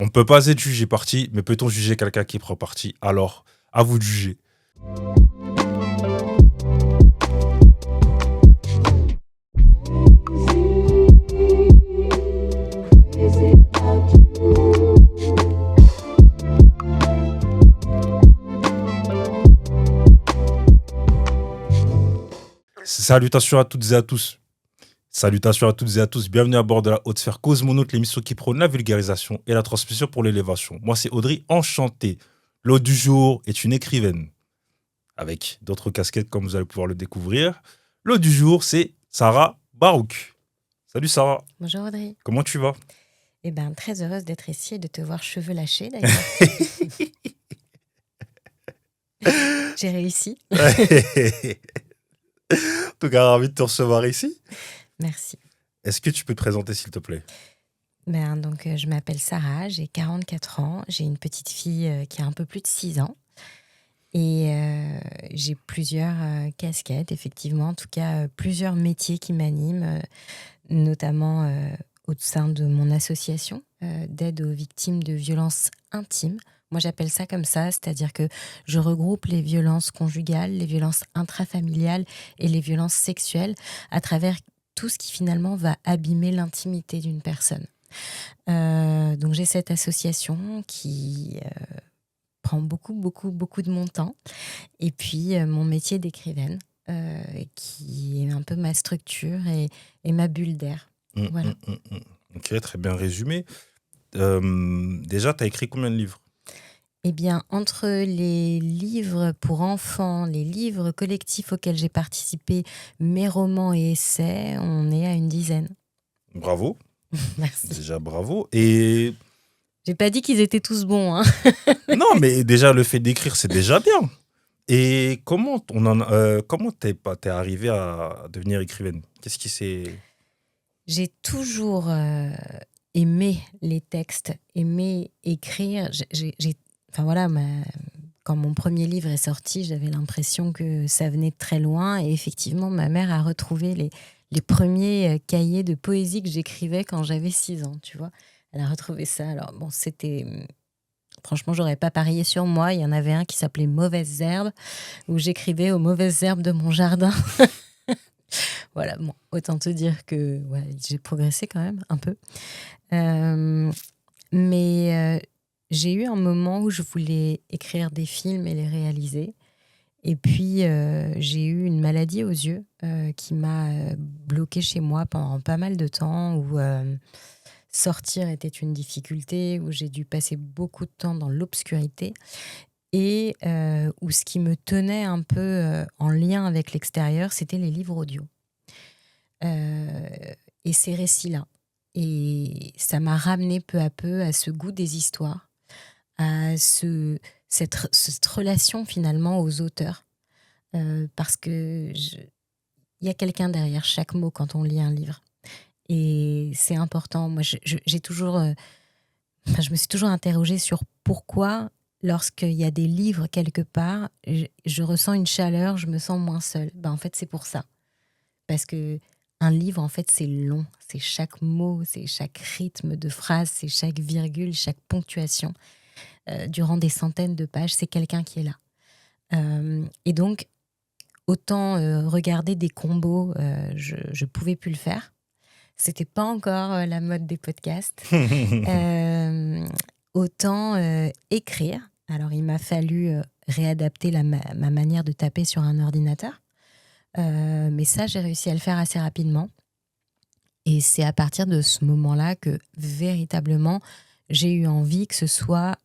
On ne peut pas être jugé parti, mais peut-on juger quelqu'un qui prend parti? Alors, à vous de juger. Salutations à toutes et à tous. Salutations à toutes et à tous. Bienvenue à bord de la Haute Sphère Cause Monote, l'émission qui prône la vulgarisation et la transmission pour l'élévation. Moi, c'est Audrey, enchanté. L'hôte du jour est une écrivaine, avec d'autres casquettes comme vous allez pouvoir le découvrir. L'hôte du jour, c'est Sarah Barouk. Salut Sarah, Bonjour Audrey. comment tu vas? Eh ben, très heureuse d'être ici et de te voir cheveux lâchés d'ailleurs. J'ai réussi. En tout cas, ravi de te recevoir ici. Merci. Est-ce que tu peux te présenter, s'il te plaît? Donc, je m'appelle Sarah, j'ai 44 ans, j'ai une petite fille qui a un peu plus de 6 ans et j'ai plusieurs casquettes, effectivement, en tout cas plusieurs métiers qui m'animent, notamment au sein de mon association d'aide aux victimes de violences intimes. Moi, j'appelle ça comme ça, c'est-à-dire que je regroupe les violences conjugales, les violences intrafamiliales et les violences sexuelles à travers tout ce qui finalement va abîmer l'intimité d'une personne. Donc j'ai cette association qui prend beaucoup de mon temps. Et puis mon métier d'écrivaine, qui est un peu ma structure et ma bulle d'air. Voilà. Ok, très bien résumé. Déjà, tu as écrit combien de livres? Eh bien, entre les livres pour enfants, les livres collectifs auxquels j'ai participé, mes romans et essais, on est à une dizaine. Bravo, Merci. déjà bravo. Et J'ai pas dit qu'ils étaient tous bons, hein. non, mais déjà le fait d'écrire, c'est déjà bien. Et comment t'es arrivé à devenir écrivaine? Qu'est-ce qui s'est... J'ai toujours aimé les textes, aimé écrire. Enfin voilà, quand mon premier livre est sorti, j'avais l'impression que ça venait de très loin. Et effectivement, ma mère a retrouvé les premiers cahiers de poésie que j'écrivais quand j'avais 6 ans, tu vois. Elle a retrouvé ça. Alors bon, c'était... Franchement, j'aurais pas parié sur moi. Il y en avait un qui s'appelait Mauvaises herbes, où j'écrivais aux mauvaises herbes de mon jardin. Voilà, bon, autant te dire que ouais, j'ai progressé quand même un peu. Mais j'ai eu un moment où je voulais écrire des films et les réaliser. Et puis, j'ai eu une maladie aux yeux qui m'a bloquée chez moi pendant pas mal de temps, où sortir était une difficulté, où j'ai dû passer beaucoup de temps dans l'obscurité et où ce qui me tenait un peu en lien avec l'extérieur, c'était les livres audio. Et ces récits-là. Et ça m'a ramené peu à peu à ce goût des histoires, à cette relation finalement aux auteurs. Parce que il y a quelqu'un derrière chaque mot quand on lit un livre. Et c'est important. Moi, j'ai toujours, je me suis toujours interrogée sur pourquoi, lorsqu'il y a des livres quelque part, je ressens une chaleur, je me sens moins seule. En fait, c'est pour ça. Parce que un livre, en fait, c'est long. C'est chaque mot, c'est chaque rythme de phrase, c'est chaque virgule, chaque ponctuation. Durant des centaines de pages, c'est quelqu'un qui est là. Et donc, autant regarder des combos, je pouvais plus le faire. C'était pas encore la mode des podcasts. Autant écrire. Alors, il m'a fallu réadapter ma manière de taper sur un ordinateur. Mais ça, j'ai réussi à le faire assez rapidement. Et c'est à partir de ce moment-là que, véritablement, j'ai eu envie que ce soit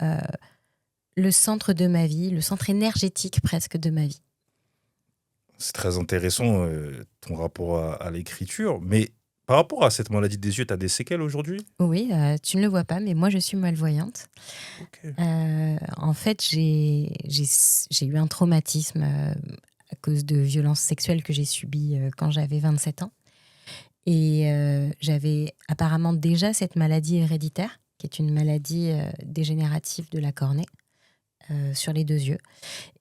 le centre de ma vie, le centre énergétique presque de ma vie. C'est très intéressant, ton rapport à l'écriture. Mais par rapport à cette maladie des yeux, tu as des séquelles aujourd'hui? Oui, tu ne le vois pas, mais moi, je suis malvoyante. Ok. En fait, j'ai eu un traumatisme à cause de violences sexuelles que j'ai subies quand j'avais 27 ans. Et j'avais apparemment déjà cette maladie héréditaire, qui est une maladie dégénérative de la cornée, sur les 2 yeux.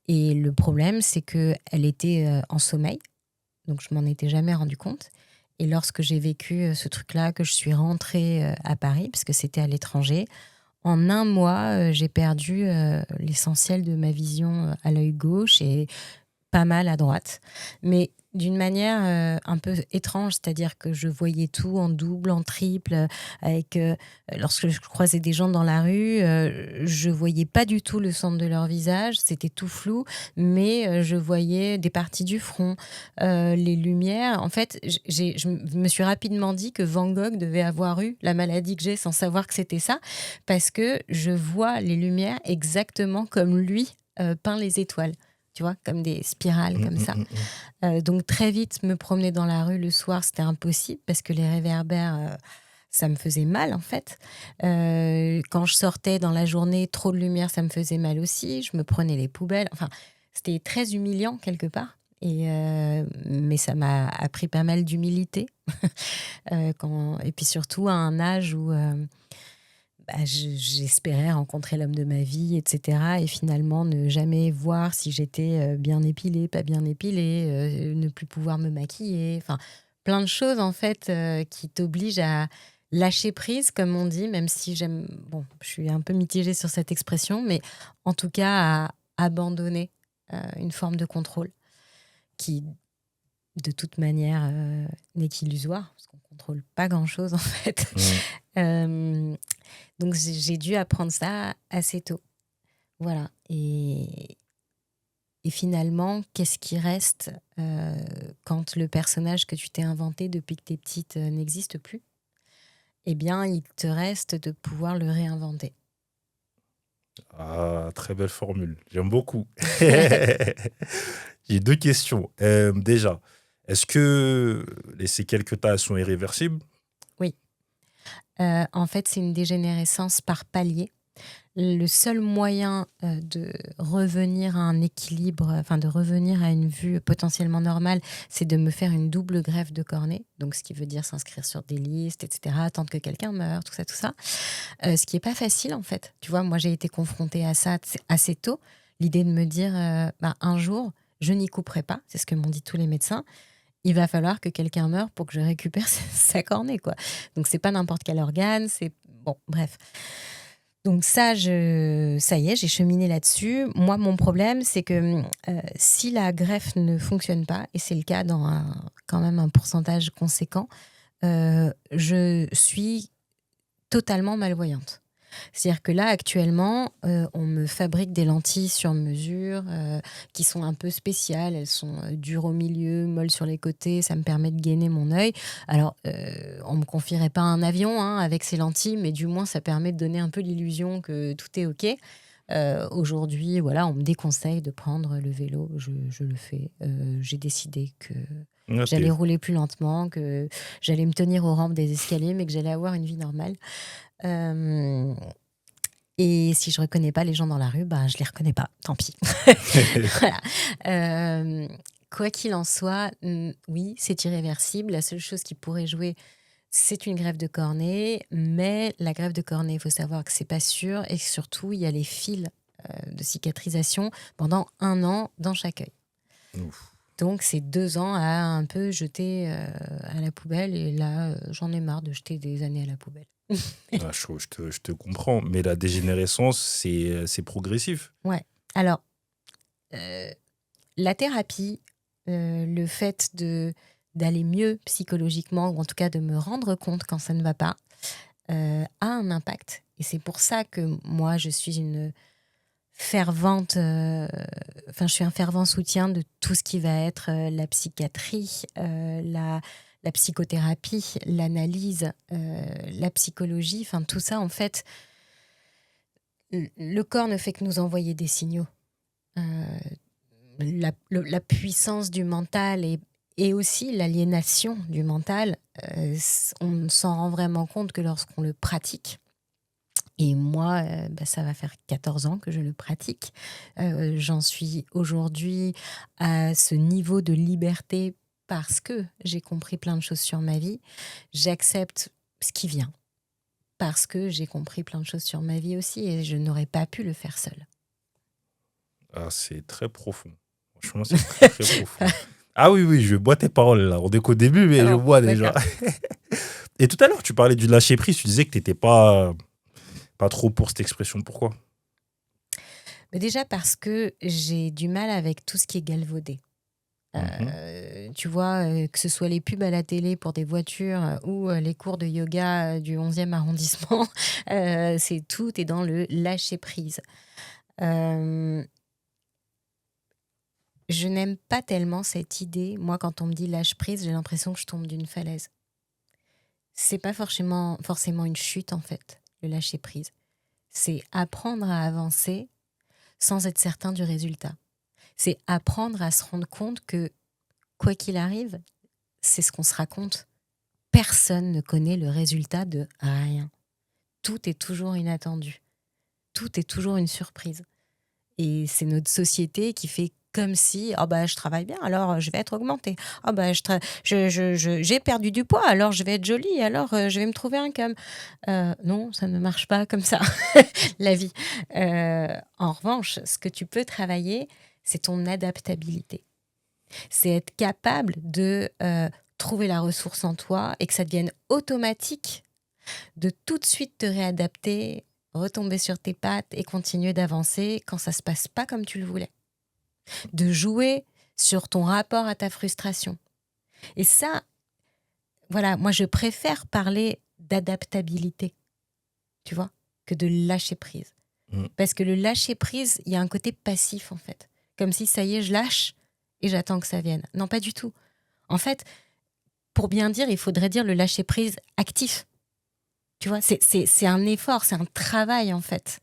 Et le problème, c'est qu'elle était en sommeil, donc je m'en étais jamais rendu compte. Et lorsque j'ai vécu ce truc-là, que je suis rentrée à Paris, parce que c'était à l'étranger, En un mois, j'ai perdu l'essentiel de ma vision à l'œil gauche et pas mal à droite. Mais d'une manière un peu étrange, c'est-à-dire que je voyais tout en double, en triple, avec lorsque je croisais des gens dans la rue, je voyais pas du tout le centre de leur visage, c'était tout flou, mais je voyais des parties du front, les lumières. En fait, je me suis rapidement dit que Van Gogh devait avoir eu la maladie que j'ai sans savoir que c'était ça, parce que je vois les lumières exactement comme lui peint les étoiles. Tu vois, comme des spirales Mm, comme mm, ça. mm, mm. Donc très vite, me promener dans la rue le soir, c'était impossible parce que les réverbères, ça me faisait mal en fait. Quand je sortais dans la journée, trop de lumière, ça me faisait mal aussi. Je me prenais les poubelles. Enfin, c'était très humiliant quelque part. Mais ça m'a appris pas mal d'humilité. Et puis surtout à un âge où j'espérais rencontrer l'homme de ma vie, etc. Et finalement, ne jamais voir si j'étais bien épilée, pas bien épilée, ne plus pouvoir me maquiller. Enfin, plein de choses, en fait, qui t'obligent à lâcher prise, comme on dit, même si j'aime... Bon, je suis un peu mitigée sur cette expression, mais en tout cas, à abandonner une forme de contrôle qui, de toute manière, n'est qu'illusoire, parce qu'on ne contrôle pas grand-chose, en fait. Mm. Euh, donc j'ai dû apprendre ça assez tôt. Voilà. Et finalement, qu'est-ce qui reste quand le personnage que tu t'es inventé depuis que t'es petite n'existe plus? Eh bien, il te reste de pouvoir le réinventer. Ah, très belle formule. J'aime beaucoup. J'ai deux questions. Déjà, est-ce que les séquelles que tu as sont irréversibles? Oui. En fait, c'est une dégénérescence par palier. Le seul moyen de revenir à un équilibre, enfin de revenir à une vue potentiellement normale, c'est de me faire une double greffe de cornée. Donc, ce qui veut dire s'inscrire sur des listes, etc., attendre que quelqu'un meure, tout ça, tout ça. Ce qui n'est pas facile, en fait. Tu vois, moi, j'ai été confrontée à ça assez tôt. L'idée de me dire, un jour, je n'y couperai pas. C'est ce que m'ont dit tous les médecins. Il va falloir que quelqu'un meure pour que je récupère sa cornée, quoi. Donc, c'est pas n'importe quel organe. C'est... Bon, bref. Donc ça y est, j'ai cheminé là-dessus. Moi, mon problème, c'est que si la greffe ne fonctionne pas, et c'est le cas dans quand même un pourcentage conséquent, je suis totalement malvoyante. C'est-à-dire que là, actuellement, on me fabrique des lentilles sur mesure qui sont un peu spéciales. Elles sont dures au milieu, molles sur les côtés. Ça me permet de gainer mon œil. Alors, on ne me confierait pas un avion avec ces lentilles, mais du moins, ça permet de donner un peu l'illusion que tout est OK. Aujourd'hui, voilà, on me déconseille de prendre le vélo. Je le fais. J'ai décidé que j'allais Ok. rouler plus lentement, que j'allais me tenir aux rampes des escaliers, mais que j'allais avoir une vie normale. Euh, et si je reconnais pas les gens dans la rue, je les reconnais pas. Tant pis. Voilà. Euh, Quoi qu'il en soit, oui, c'est irréversible. La seule chose qui pourrait jouer, c'est une greffe de cornée. Mais la greffe de cornée, il faut savoir que c'est pas sûr. Et surtout, il y a les fils de cicatrisation pendant 1 an dans chaque œil. Ouf. Donc, c'est 2 ans à un peu jeter à la poubelle. Et là, j'en ai marre de jeter des années à la poubelle. Ah, je te comprends, mais la dégénérescence, c'est progressif. Ouais. Alors, la thérapie, le fait d'aller mieux psychologiquement, ou en tout cas de me rendre compte quand ça ne va pas, a un impact. Et c'est pour ça que moi, je suis une fervente... je suis un fervent soutien de tout ce qui va être la psychiatrie, la psychothérapie, l'analyse, la psychologie. Enfin, tout ça, en fait, le corps ne fait que nous envoyer des signaux. La puissance du mental et aussi l'aliénation du mental, on ne s'en rend vraiment compte que lorsqu'on le pratique. Et moi, ça va faire 14 ans que je le pratique. J'en suis aujourd'hui à ce niveau de liberté parce que j'ai compris plein de choses sur ma vie. J'accepte ce qui vient parce que j'ai compris plein de choses sur ma vie aussi et je n'aurais pas pu le faire seule. Ah, c'est très profond. Franchement, c'est très, très profond. Ah oui, oui, je bois tes paroles là. On est qu'au début, mais Ah je bon, bois déjà. d'accord. Et tout à l'heure, tu parlais du lâcher prise. Tu disais que t'étais pas Pas trop pour cette expression. Pourquoi? Mais déjà parce que j'ai du mal avec tout ce qui est galvaudé. Mhm. Tu vois, que ce soit les pubs à la télé pour des voitures ou les cours de yoga du 11e arrondissement, tout est dans le lâcher prise. Euh, je n'aime pas tellement cette idée. Moi, quand on me dit lâche prise, j'ai l'impression que je tombe d'une falaise. C'est pas forcément une chute, en fait, le lâcher prise. C'est apprendre à avancer sans être certain du résultat. C'est apprendre à se rendre compte que, quoi qu'il arrive, c'est ce qu'on se raconte. Personne ne connaît le résultat de rien. Tout est toujours inattendu. Tout est toujours une surprise. Et c'est notre société qui fait comme si je travaille bien, alors je vais être augmentée. J'ai perdu du poids, alors je vais être jolie, alors je vais me trouver un cum. Non, ça ne marche pas comme ça, la vie. En revanche, ce que tu peux travailler, c'est ton adaptabilité. C'est être capable de trouver la ressource en toi et que ça devienne automatique de tout de suite te réadapter, retomber sur tes pattes et continuer d'avancer quand ça se passe pas comme tu le voulais. De jouer sur ton rapport à ta frustration. Et ça, voilà, moi je préfère parler d'adaptabilité, tu vois, que de lâcher prise. Parce que le lâcher prise, il y a un côté passif en fait. Comme si ça y est, je lâche et j'attends que ça vienne. Non, pas du tout. En fait, pour bien dire, il faudrait dire le lâcher prise actif. Tu vois, c'est un effort, c'est un travail en fait.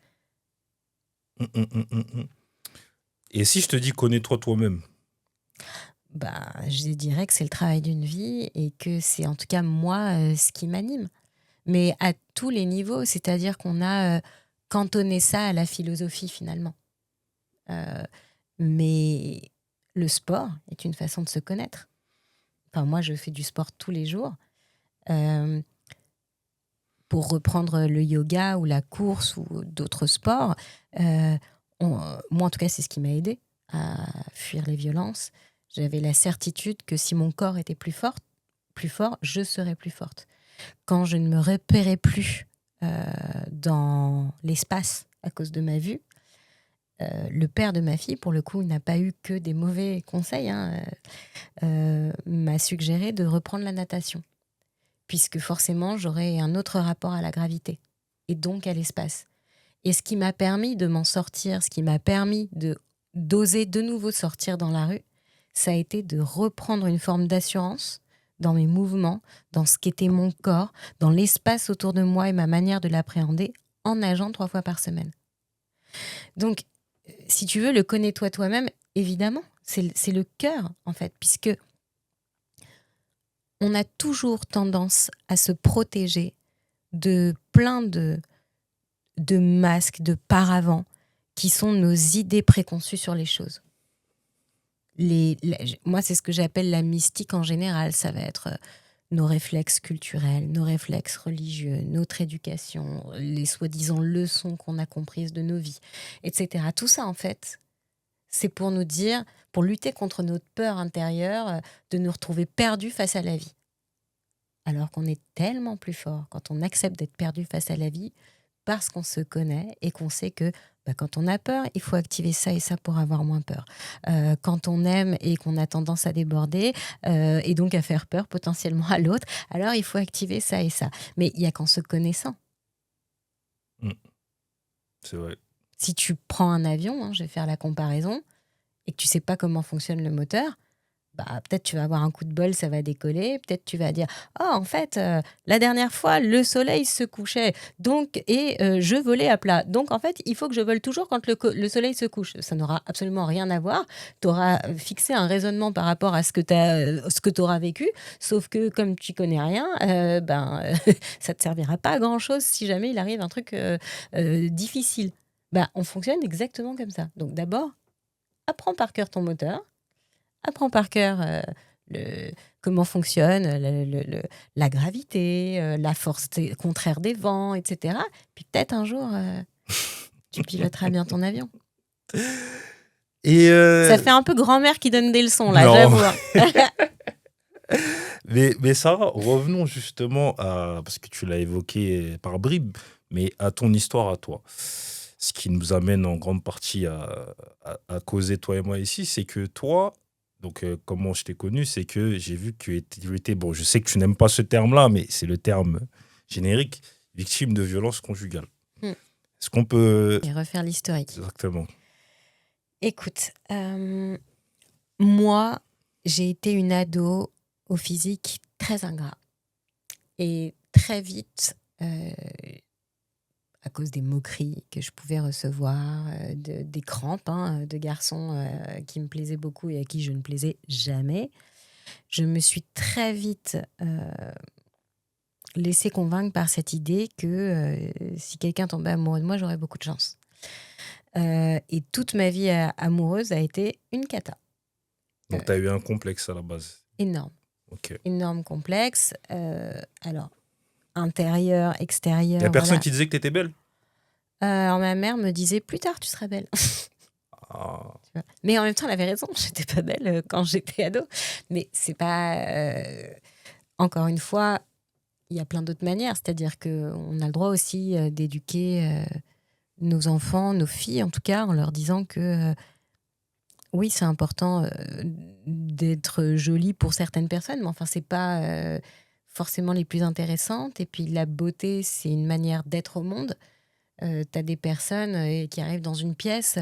Et si je te dis connais-toi toi-même? Je dirais que c'est le travail d'une vie et que c'est en tout cas moi ce qui m'anime. Mais à tous les niveaux, c'est-à-dire qu'on a cantonné ça à la philosophie finalement. Mais le sport est une façon de se connaître. Enfin, moi, je fais du sport tous les jours. Pour reprendre le yoga ou la course ou d'autres sports, moi, en tout cas, c'est ce qui m'a aidé à fuir les violences. J'avais la certitude que si mon corps était plus fort, je serais plus forte. Quand je ne me repérais plus dans l'espace à cause de ma vue, le père de ma fille, pour le coup, il n'a pas eu que des mauvais conseils, m'a suggéré de reprendre la natation, puisque forcément, j'aurais un autre rapport à la gravité et donc à l'espace. Et ce qui m'a permis de m'en sortir, ce qui m'a permis d'oser de nouveau sortir dans la rue, ça a été de reprendre une forme d'assurance dans mes mouvements, dans ce qu'était mon corps, dans l'espace autour de moi et ma manière de l'appréhender en nageant 3 fois par semaine. Donc, si tu veux, le connais-toi toi-même, évidemment, c'est le cœur, en fait, puisque on a toujours tendance à se protéger de plein de masques, de paravents, qui sont nos idées préconçues sur les choses. Moi, c'est ce que j'appelle la mystique en général. Ça va être nos réflexes culturels, nos réflexes religieux, notre éducation, les soi-disant leçons qu'on a comprises de nos vies, etc. Tout ça, en fait, c'est pour nous dire, pour lutter contre notre peur intérieure de nous retrouver perdus face à la vie. Alors qu'on est tellement plus fort quand on accepte d'être perdu face à la vie, parce qu'on se connaît et qu'on sait que quand on a peur, il faut activer ça et ça pour avoir moins peur. Quand on aime et qu'on a tendance à déborder et donc à faire peur potentiellement à l'autre, alors il faut activer ça et ça. Mais il n'y a qu'en se connaissant. C'est vrai. Si tu prends un avion, je vais faire la comparaison, et que tu ne sais pas comment fonctionne le moteur, peut-être tu vas avoir un coup de bol, ça va décoller. Peut-être tu vas dire « Oh, en fait, la dernière fois, le soleil se couchait et je volais à plat. Donc, en fait, il faut que je vole toujours quand le soleil se couche. » Ça n'aura absolument rien à voir. Tu auras fixé un raisonnement par rapport à ce que tu auras vécu. Sauf que, comme tu connais rien, ça ne te servira pas à grand-chose si jamais il arrive un truc difficile. On fonctionne exactement comme ça. Donc, d'abord, apprends par cœur ton moteur. Apprends par cœur comment fonctionne la gravité, la force contraire des vents, etc. Puis peut-être un jour, tu piloteras bien ton avion. Et ça fait un peu grand-mère qui donne des leçons, là, non. J'avoue. Mais Sarah, revenons justement à... Parce que tu l'as évoqué par bribes, Mais à ton histoire, à toi, ce qui nous amène en grande partie à causer, toi et moi, ici, c'est que toi, donc comment je t'ai connu, c'est que j'ai vu que tu étais, bon, je sais que tu n'aimes pas ce terme-là, mais c'est le terme générique, victime de violence conjugale. Hmm. Est-ce qu'on peut... Et refaire l'historique. Exactement. Écoute, moi, j'ai été une ado au physique très ingrat. Et très vite, à cause des moqueries que je pouvais recevoir, des crampes de garçons qui me plaisaient beaucoup et à qui je ne plaisais jamais, je me suis très vite laissée convaincre par cette idée que si quelqu'un tombait amoureux de moi, j'aurais beaucoup de chance. Et toute ma vie amoureuse a été une cata. Donc, tu as eu un complexe à la base. Énorme. Ok. Énorme complexe. Alors, intérieur, extérieur. Il n'y a personne voilà. qui disait que tu étais belle? Alors, ma mère me disait plus tard, tu seras belle. Ah. Mais en même temps, elle avait raison. J'étais pas belle quand j'étais ado. Mais c'est pas. Encore une fois, il y a plein d'autres manières. C'est-à-dire qu'on a le droit aussi d'éduquer nos enfants, nos filles en tout cas, en leur disant que oui, c'est important d'être jolie pour certaines personnes, mais enfin, c'est pas forcément les plus intéressantes. Et puis, la beauté, c'est une manière d'être au monde. T'as des personnes qui arrivent dans une pièce,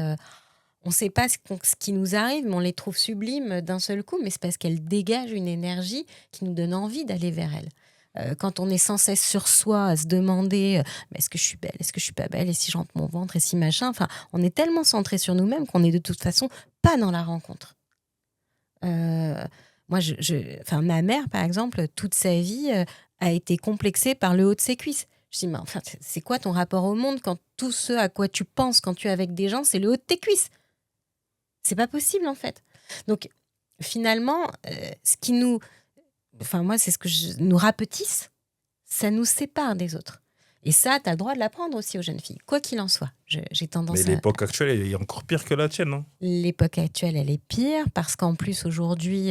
on ne sait pas ce qui nous arrive, mais on les trouve sublimes d'un seul coup, mais c'est parce qu'elles dégagent une énergie qui nous donne envie d'aller vers elles. Quand on est sans cesse sur soi, à se demander mais est-ce que je suis belle, est-ce que je suis pas belle, et si je rentre mon ventre, et si machin, enfin, on est tellement centré sur nous-mêmes qu'on est de toute façon pas dans la rencontre. Moi, enfin, ma mère, par exemple, toute sa vie a été complexée par le haut de ses cuisses. Je dis, mais enfin, c'est quoi ton rapport au monde quand tout ce à quoi tu penses quand tu es avec des gens, c'est le haut de tes cuisses? C'est pas possible, en fait. Donc, finalement, ce qui nous... Enfin, moi, c'est ce que nous rapetisse, ça nous sépare des autres. Et ça, tu as le droit de l'apprendre aussi aux jeunes filles, quoi qu'il en soit. J'ai tendance Mais l'époque actuelle, elle est encore pire que la tienne, non? L'époque actuelle, elle est pire parce qu'en plus, aujourd'hui,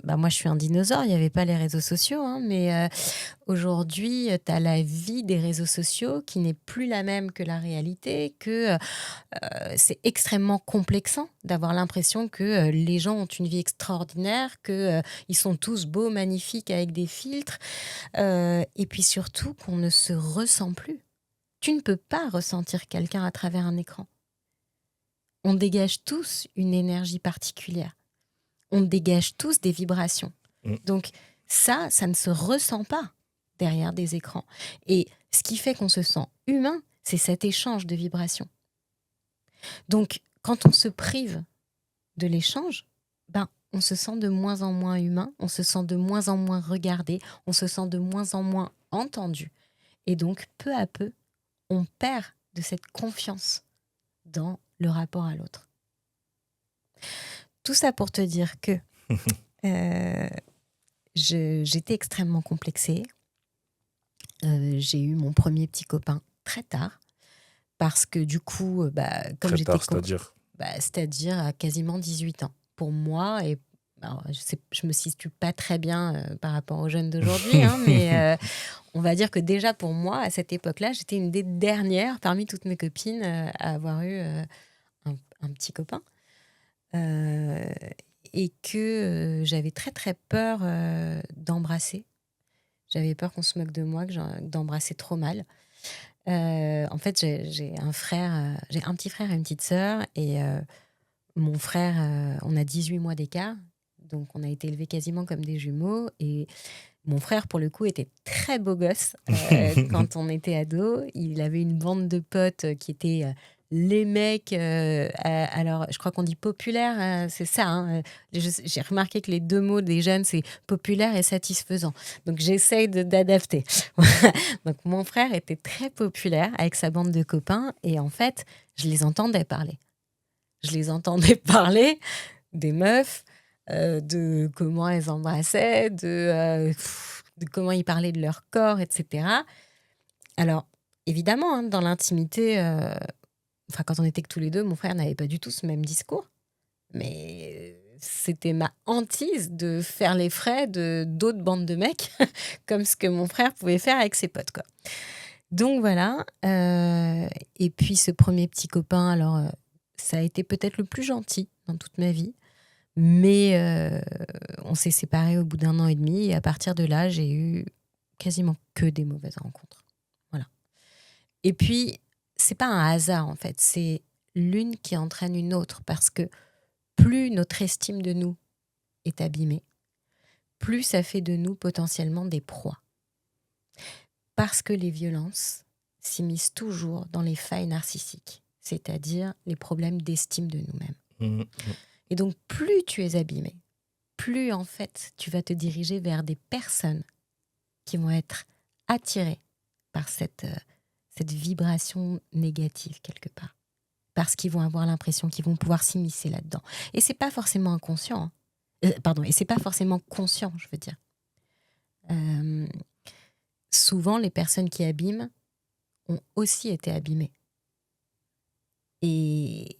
moi, je suis un dinosaure, il n'y avait pas les réseaux sociaux, mais aujourd'hui, tu as la vie des réseaux sociaux qui n'est plus la même que la réalité, que c'est extrêmement complexant d'avoir l'impression que les gens ont une vie extraordinaire, qu'ils sont tous beaux, magnifiques, avec des filtres, et puis surtout qu'on ne se ressent plus. Tu ne peux pas ressentir quelqu'un à travers un écran. On dégage tous une énergie particulière. On dégage tous des vibrations. Donc ça ne se ressent pas derrière des écrans. Et ce qui fait qu'on se sent humain, c'est cet échange de vibrations. Donc quand on se prive de l'échange, on se sent de moins en moins humain, on se sent de moins en moins regardé, on se sent de moins en moins entendu. Et donc peu à peu, on perd de cette confiance dans le rapport à l'autre. Tout ça pour te dire que j'étais extrêmement complexée. J'ai eu mon premier petit copain très tard parce que du coup, comme Très j'étais... tard, c'est-à-dire c'est-à-dire à quasiment 18 ans. Pour moi, et alors, je me situe pas très bien par rapport aux jeunes d'aujourd'hui, mais on va dire que déjà pour moi, à cette époque-là, j'étais une des dernières parmi toutes mes copines à avoir eu un petit copain. Et que j'avais très très peur d'embrasser. J'avais peur qu'on se moque de moi, d'embrasser trop mal. En fait, j'ai un petit frère et une petite sœur, et mon frère, on a 18 mois d'écart, donc on a été élevés quasiment comme des jumeaux, et mon frère, pour le coup, était très beau gosse quand on était ado. Il avait une bande de potes qui étaient les mecs, alors je crois qu'on dit populaire, c'est ça. J'ai remarqué que les deux mots des jeunes, c'est populaire et satisfaisant. Donc j'essaye d'adapter. Donc mon frère était très populaire avec sa bande de copains, et en fait, je les entendais parler. Je les entendais parler des meufs, de comment elles embrassaient, de comment ils parlaient de leur corps, etc. Alors, évidemment, dans l'intimité, quand on était que tous les deux, mon frère n'avait pas du tout ce même discours. Mais c'était ma hantise de faire les frais d'autres bandes de mecs, comme ce que mon frère pouvait faire avec ses potes, quoi. Donc voilà. Et puis ce premier petit copain, alors ça a été peut-être le plus gentil dans toute ma vie. Mais on s'est séparés au bout d'1 an et demi. Et à partir de là, j'ai eu quasiment que des mauvaises rencontres. Voilà. Et puis, c'est pas un hasard en fait. C'est l'une qui entraîne une autre. Parce que plus notre estime de nous est abîmée, plus ça fait de nous potentiellement des proies. Parce que les violences s'immiscent toujours dans les failles narcissiques, c'est-à-dire les problèmes d'estime de nous-mêmes. Mhm. Et donc, plus tu es abîmé, plus en fait, tu vas te diriger vers des personnes qui vont être attirées par cette vibration négative quelque part. Parce qu'ils vont avoir l'impression qu'ils vont pouvoir s'immiscer là-dedans. Et c'est pas forcément inconscient. Et c'est pas forcément conscient, je veux dire. Euh, Souvent, les personnes qui abîment ont aussi été abîmées. Et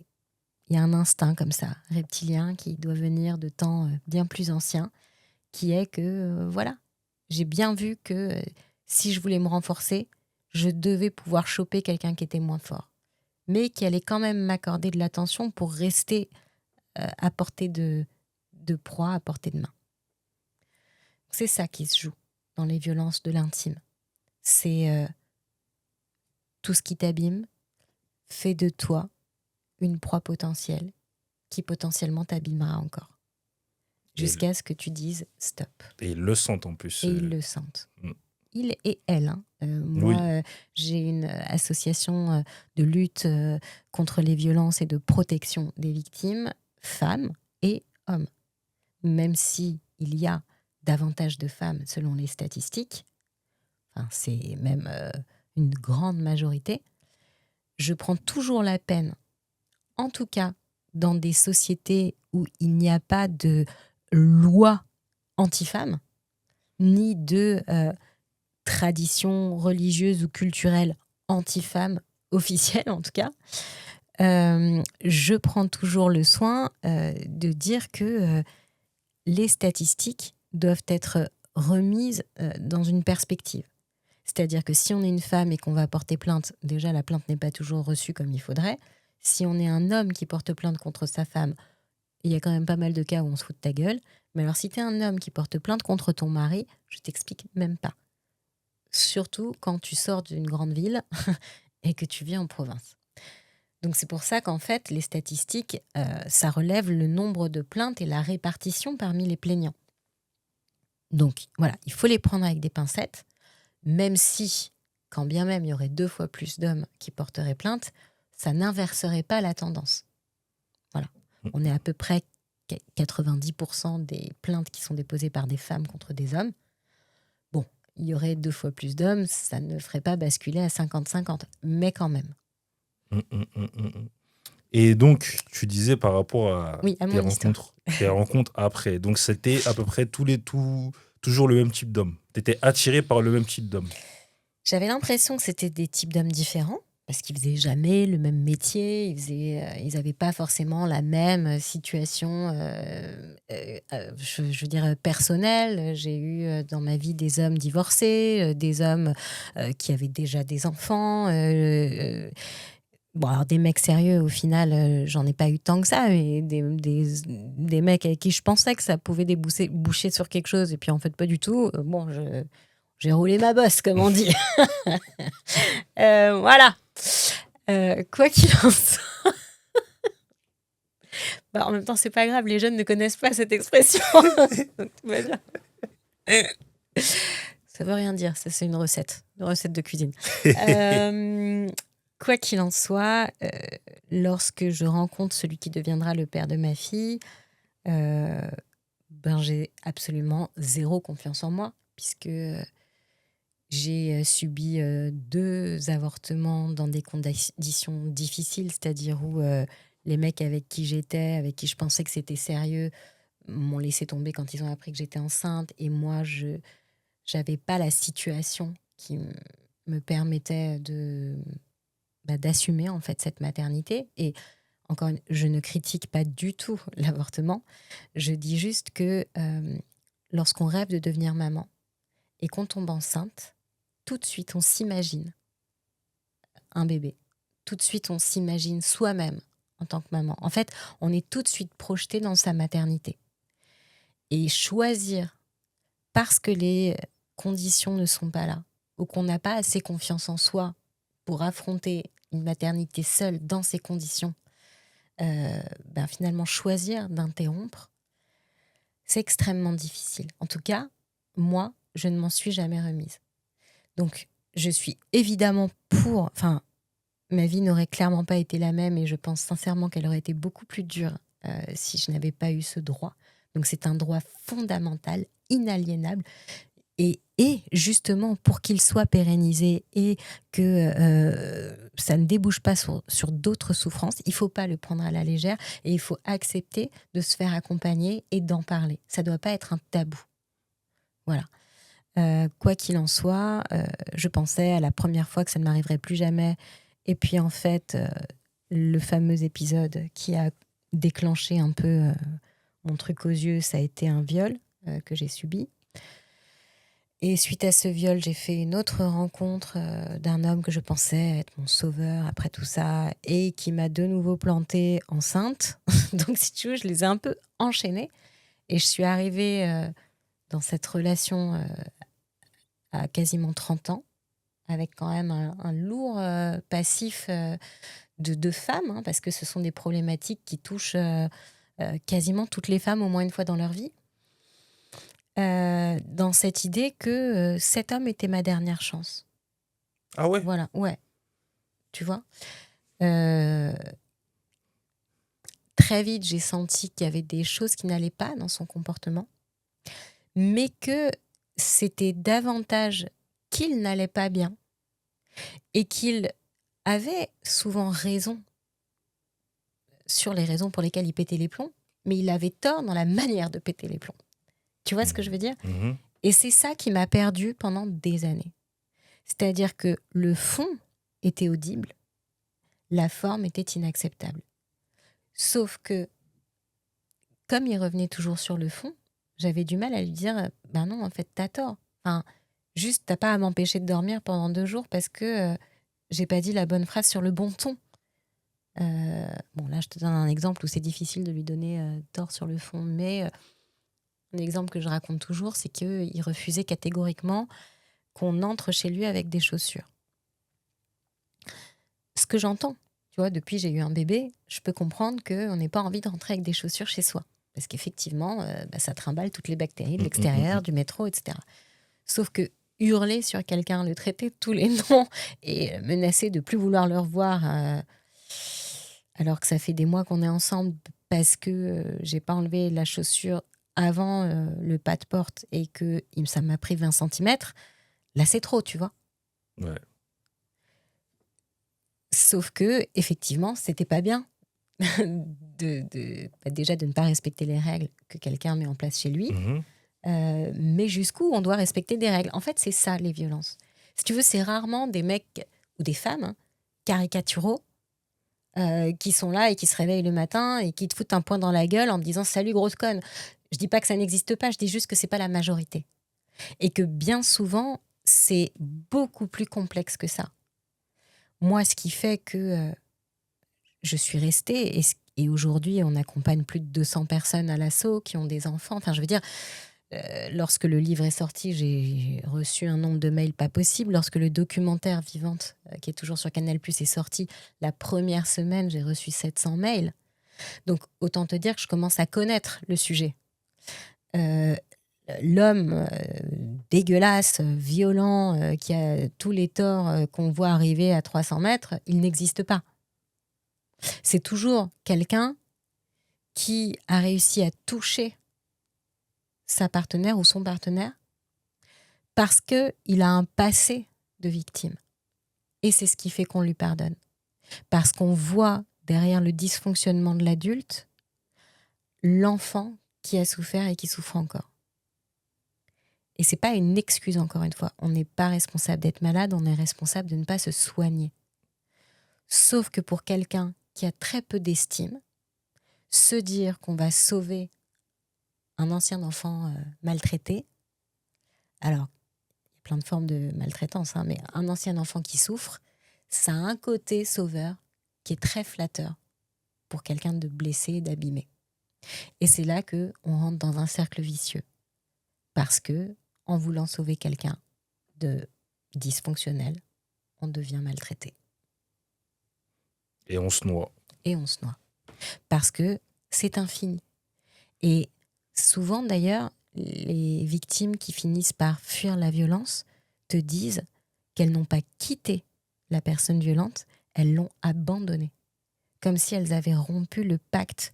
il y a un instinct comme ça, reptilien, qui doit venir de temps bien plus anciens, qui est que, voilà, j'ai bien vu que si je voulais me renforcer, je devais pouvoir choper quelqu'un qui était moins fort, mais qui allait quand même m'accorder de l'attention pour rester à portée de proie, à portée de main. C'est ça qui se joue dans les violences de l'intime. C'est tout ce qui t'abîme fait de toi une proie potentielle qui potentiellement t'abîmera encore. Jusqu'à ce que tu dises stop. Et ils le sentent en plus. Et ils le sentent. Mm. Il et elle. Moi, Oui. j'ai une association de lutte contre les violences et de protection des victimes, femmes et hommes. Même si il y a davantage de femmes selon les statistiques, enfin, c'est même une grande majorité, je prends toujours la peine, en tout cas dans des sociétés où il n'y a pas de loi anti-femmes, ni de tradition religieuse ou culturelle anti-femmes, officielle en tout cas, je prends toujours le soin de dire que les statistiques doivent être remises dans une perspective. C'est-à-dire que si on est une femme et qu'on va porter plainte, déjà la plainte n'est pas toujours reçue comme il faudrait. Si on est un homme qui porte plainte contre sa femme, il y a quand même pas mal de cas où on se fout de ta gueule. Mais alors si tu es un homme qui porte plainte contre ton mari, je t'explique même pas. Surtout quand tu sors d'une grande ville et que tu vis en province. Donc c'est pour ça qu'en fait, les statistiques, ça relève le nombre de plaintes et la répartition parmi les plaignants. Donc voilà, il faut les prendre avec des pincettes, même si, quand bien même il y aurait 2 fois plus d'hommes qui porteraient plainte, ça n'inverserait pas la tendance. Voilà. On est à peu près 90% des plaintes qui sont déposées par des femmes contre des hommes. Bon, il y aurait 2 fois plus d'hommes, ça ne ferait pas basculer à 50-50, mais quand même. Et donc, tu disais par rapport à Oui, à tes mon histoire. rencontres après. Donc, c'était à peu près toujours le même type d'homme. Tu étais attiré par le même type d'homme. J'avais l'impression que c'était des types d'hommes différents, parce qu'ils faisaient jamais le même métier, ils n'avaient pas forcément la même situation, je veux dire, personnelle. J'ai eu dans ma vie des hommes divorcés, des hommes qui avaient déjà des enfants. Bon, alors des mecs sérieux, au final, j'en ai pas eu tant que ça, mais des mecs avec qui je pensais que ça pouvait boucher sur quelque chose, et puis en fait, pas du tout. Bon, j'ai roulé ma bosse, comme on dit. Voilà. Quoi qu'il en soit. Bah, en même temps, c'est pas grave, les jeunes ne connaissent pas cette expression. Donc, tout va bien. Ça veut rien dire, ça c'est une recette de cuisine. Quoi qu'il en soit, lorsque je rencontre celui qui deviendra le père de ma fille, j'ai absolument zéro confiance en moi, puisque j'ai subi 2 avortements dans des conditions difficiles, c'est-à-dire où les mecs avec qui j'étais, avec qui je pensais que c'était sérieux, m'ont laissé tomber quand ils ont appris que j'étais enceinte, et moi, je n'avais pas la situation qui me permettait d'assumer en fait cette maternité. Et encore je ne critique pas du tout l'avortement, je dis juste que lorsqu'on rêve de devenir maman et qu'on tombe enceinte, tout de suite on s'imagine un bébé, tout de suite, on s'imagine soi-même en tant que maman. En fait, on est tout de suite projeté dans sa maternité. Et choisir, parce que les conditions ne sont pas là, ou qu'on n'a pas assez confiance en soi pour affronter une maternité seule dans ces conditions, finalement, choisir d'interrompre, c'est extrêmement difficile. En tout cas, moi, je ne m'en suis jamais remise. Donc, je suis évidemment pour... Enfin, ma vie n'aurait clairement pas été la même et je pense sincèrement qu'elle aurait été beaucoup plus dure si je n'avais pas eu ce droit. Donc, c'est un droit fondamental, inaliénable. Et justement, pour qu'il soit pérennisé et que ça ne débouche pas sur d'autres souffrances, il ne faut pas le prendre à la légère et il faut accepter de se faire accompagner et d'en parler. Ça ne doit pas être un tabou. Voilà. Quoi qu'il en soit, je pensais à la première fois que ça ne m'arriverait plus jamais. Et puis en fait, le fameux épisode qui a déclenché un peu mon truc aux yeux, ça a été un viol que j'ai subi. Et suite à ce viol, j'ai fait une autre rencontre d'un homme que je pensais être mon sauveur après tout ça et qui m'a de nouveau plantée enceinte. Donc, si tu veux, je les ai un peu enchaînés. Et je suis arrivée dans cette relation à quasiment 30 ans, avec quand même un lourd passif de femmes, hein, parce que ce sont des problématiques qui touchent quasiment toutes les femmes au moins une fois dans leur vie. Dans cette idée que cet homme était ma dernière chance. Ah ouais? Voilà, ouais. Tu vois, très vite, j'ai senti qu'il y avait des choses qui n'allaient pas dans son comportement, mais que c'était davantage qu'il n'allait pas bien et qu'il avait souvent raison sur les raisons pour lesquelles il pétait les plombs, mais il avait tort dans la manière de péter les plombs. Tu vois ce que je veux dire ? Mhm. Et c'est ça qui m'a perdue pendant des années. C'est-à-dire que le fond était audible, la forme était inacceptable. Sauf que, comme il revenait toujours sur le fond, j'avais du mal à lui dire « Ben non, en fait, t'as tort. Enfin, juste, t'as pas à m'empêcher de dormir pendant 2 jours parce que j'ai pas dit la bonne phrase sur le bon ton. » Bon, là, je te donne un exemple où c'est difficile de lui donner tort sur le fond, mais un exemple que je raconte toujours, c'est qu'il refusait catégoriquement qu'on entre chez lui avec des chaussures. Ce que j'entends, tu vois, depuis j'ai eu un bébé, je peux comprendre qu'on n'ait pas envie de rentrer avec des chaussures chez soi. Parce qu'effectivement, ça trimballe toutes les bactéries de l'extérieur, du métro, etc. Sauf que hurler sur quelqu'un, le traiter de tous les noms et menacer de plus vouloir le revoir, alors que ça fait des mois qu'on est ensemble parce que j'ai pas enlevé la chaussure avant le pas de porte et que ça m'a pris 20 centimètres, là c'est trop, tu vois. Ouais. Sauf que, effectivement, c'était pas bien déjà de ne pas respecter les règles que quelqu'un met en place chez lui, Mhm. mais jusqu'où on doit respecter des règles. En fait, c'est ça, les violences. Si tu veux, c'est rarement des mecs ou des femmes caricaturaux qui sont là et qui se réveillent le matin et qui te foutent un poing dans la gueule en te disant « Salut, grosse conne ». Je dis pas que ça n'existe pas, je dis juste que c'est pas la majorité. Et que bien souvent, c'est beaucoup plus complexe que ça. Moi, ce qui fait que je suis restée, et aujourd'hui, on accompagne plus de 200 personnes à l'assaut qui ont des enfants. Enfin, je veux dire, lorsque le livre est sorti, j'ai reçu un nombre de mails pas possible. Lorsque le documentaire Vivante, qui est toujours sur Canal+, est sorti, la première semaine, j'ai reçu 700 mails. Donc, autant te dire que je commence à connaître le sujet. L'homme dégueulasse, violent, qui a tous les torts qu'on voit arriver à 300 mètres, il n'existe pas. C'est toujours quelqu'un qui a réussi à toucher sa partenaire ou son partenaire parce qu'il a un passé de victime. Et c'est ce qui fait qu'on lui pardonne. Parce qu'on voit derrière le dysfonctionnement de l'adulte l'enfant qui a souffert et qui souffre encore. Et c'est pas une excuse, encore une fois. On n'est pas responsable d'être malade, on est responsable de ne pas se soigner. Sauf que pour quelqu'un qui a très peu d'estime, se dire qu'on va sauver un ancien enfant maltraité, alors, il y a plein de formes de maltraitance, mais un ancien enfant qui souffre, ça a un côté sauveur qui est très flatteur pour quelqu'un de blessé et d'abîmé. Et c'est là qu'on rentre dans un cercle vicieux. Parce que, en voulant sauver quelqu'un de dysfonctionnel, on devient maltraité. Et on se noie. Et on se noie. Parce que c'est infini. Et souvent, d'ailleurs, les victimes qui finissent par fuir la violence te disent qu'elles n'ont pas quitté la personne violente, elles l'ont abandonnée. Comme si elles avaient rompu le pacte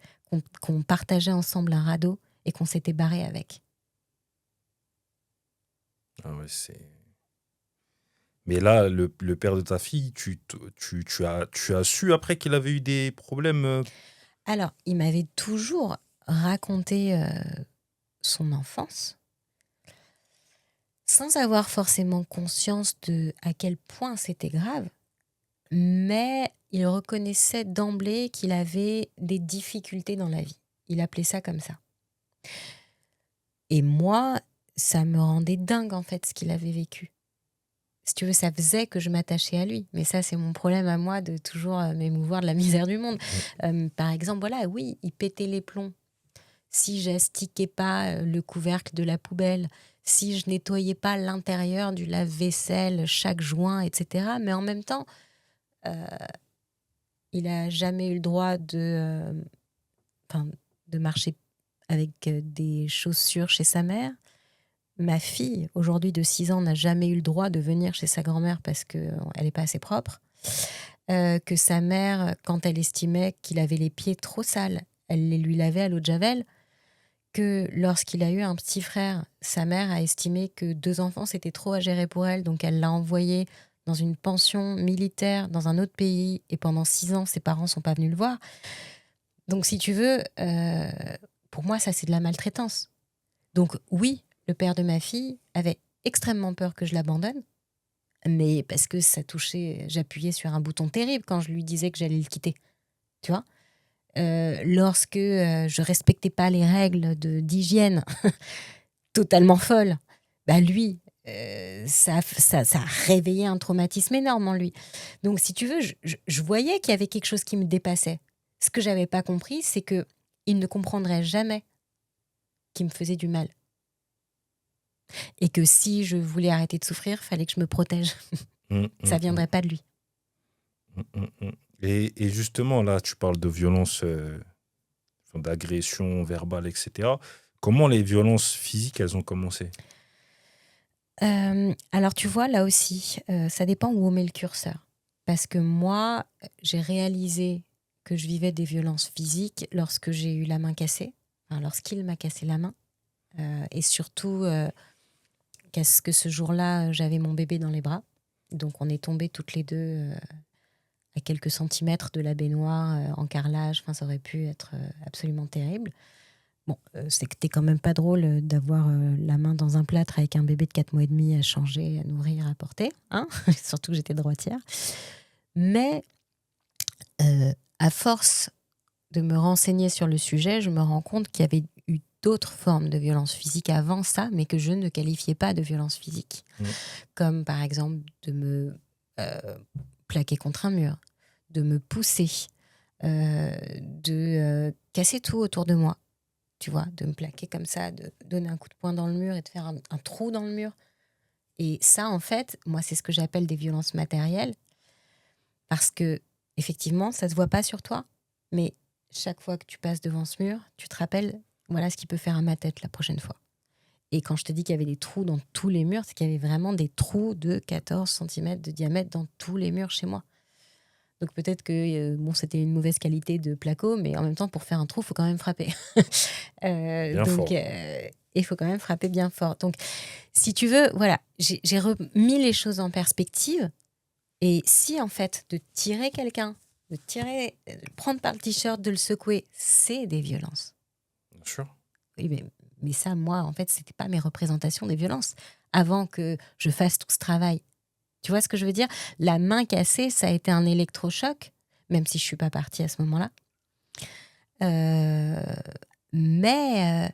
qu'on partageait ensemble un radeau et qu'on s'était barré avec. Ah ouais, Mais là, le père de ta fille, tu as su après qu'il avait eu des problèmes. Alors, il m'avait toujours raconté son enfance, sans avoir forcément conscience de à quel point c'était grave, mais il reconnaissait d'emblée qu'il avait des difficultés dans la vie. Il appelait ça comme ça. Et moi, ça me rendait dingue en fait ce qu'il avait vécu. Si tu veux, ça faisait que je m'attachais à lui. Mais ça, c'est mon problème à moi de toujours m'émouvoir de la misère du monde. Par exemple, voilà, oui, il pétait les plombs. Si j'astiquais pas le couvercle de la poubelle, si je nettoyais pas l'intérieur du lave-vaisselle, chaque joint, etc. Mais en même temps, il a jamais eu le droit de marcher avec des chaussures chez sa mère. Ma fille, aujourd'hui de 6 ans, n'a jamais eu le droit de venir chez sa grand-mère parce qu'elle n'est pas assez propre. Que sa mère, quand elle estimait qu'il avait les pieds trop sales, elle les lui lavait à l'eau de Javel. Que lorsqu'il a eu un petit frère, sa mère a estimé que 2 enfants, c'était trop à gérer pour elle. Donc elle l'a envoyé dans une pension militaire dans un autre pays. Et pendant 6 ans, ses parents ne sont pas venus le voir. Donc si tu veux, pour moi, ça, c'est de la maltraitance. Donc oui, le père de ma fille avait extrêmement peur que je l'abandonne, mais parce que ça touchait, j'appuyais sur un bouton terrible quand je lui disais que j'allais le quitter, tu vois. Lorsque je respectais pas les règles d'hygiène totalement folles, bah lui, ça a réveillé un traumatisme énorme en lui. Donc si tu veux, je voyais qu'il y avait quelque chose qui me dépassait. Ce que j'avais pas compris, c'est que il ne comprendrait jamais qu'il me faisait du mal. Et que si je voulais arrêter de souffrir, fallait que je me protège. Ça viendrait pas de lui. Et justement, là, tu parles de violence, d'agression verbale, etc. Comment les violences physiques, elles ont commencé? Alors tu vois, là aussi, ça dépend où on met le curseur. Parce que moi, j'ai réalisé que je vivais des violences physiques lorsque j'ai eu la main cassée, enfin, lorsqu'il m'a cassé la main. Et surtout, qu'est-ce que ce jour-là, j'avais mon bébé dans les bras. Donc on est tombés toutes les deux à quelques centimètres de la baignoire, en carrelage. Enfin, ça aurait pu être absolument terrible. Bon, c'était quand même pas drôle d'avoir la main dans un plâtre avec un bébé de 4 mois et demi à changer, à nourrir, à porter. Hein. Surtout que j'étais droitière. Mais à force de me renseigner sur le sujet, je me rends compte qu'il y avait eu d'autres formes de violence physique avant ça, mais que je ne qualifiais pas de violence physique. Comme par exemple de me plaquer contre un mur, de me pousser, de casser tout autour de moi. Tu vois, de me plaquer comme ça, de donner un coup de poing dans le mur et de faire un trou dans le mur. Et ça, en fait, moi, c'est ce que j'appelle des violences matérielles. Parce que, effectivement, ça se voit pas sur toi. Mais chaque fois que tu passes devant ce mur, tu te rappelles, voilà ce qui peut faire à ma tête la prochaine fois. Et quand je te dis qu'il y avait des trous dans tous les murs, c'est qu'il y avait vraiment des trous de 14 cm de diamètre dans tous les murs chez moi. Donc peut-être que c'était une mauvaise qualité de placo, mais en même temps, pour faire un trou, il faut quand même frapper. Bien fort. Il faut quand même frapper bien fort. Donc, si tu veux, voilà, j'ai remis les choses en perspective. Et si, en fait, de tirer quelqu'un, de prendre par le t-shirt, de le secouer, c'est des violences. Bien sûr. Oui, mais ça, moi, en fait, c'était pas mes représentations des violences. Avant que je fasse tout ce travail. Tu vois ce que je veux dire? La main cassée, ça a été un électrochoc, même si je suis pas partie à ce moment-là. Mais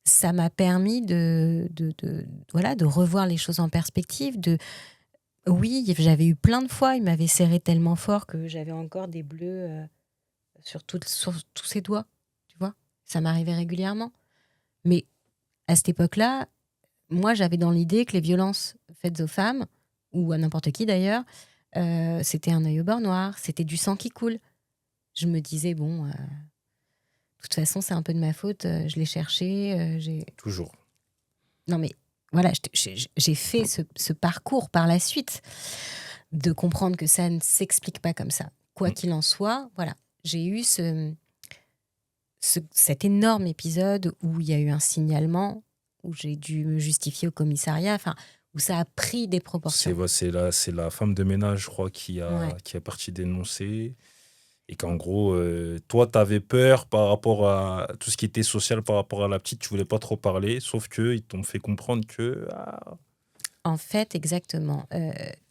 ça m'a permis de revoir les choses en perspective, Oui, j'avais eu plein de fois, il m'avait serré tellement fort que j'avais encore des bleus sur tous ses doigts, tu vois. Ça m'arrivait régulièrement. Mais à cette époque-là, moi, j'avais dans l'idée que les violences faites aux femmes, ou à n'importe qui d'ailleurs, c'était un œil au beurre noir, c'était du sang qui coule. Je me disais, bon, de toute façon, c'est un peu de ma faute, je l'ai cherché, Toujours. Non, mais voilà, j'ai fait ce parcours par la suite de comprendre que ça ne s'explique pas comme ça. Quoi Mm. qu'il en soit, voilà, j'ai eu cet énorme épisode où il y a eu un signalement, où j'ai dû me justifier au commissariat, enfin, où ça a pris des proportions. C'est la femme de ménage, je crois, Ouais. qui est partie dénoncer. Et qu'en gros, toi, tu avais peur par rapport à tout ce qui était social par rapport à la petite, tu voulais pas trop parler, sauf qu'ils t'ont fait comprendre que... En fait, exactement.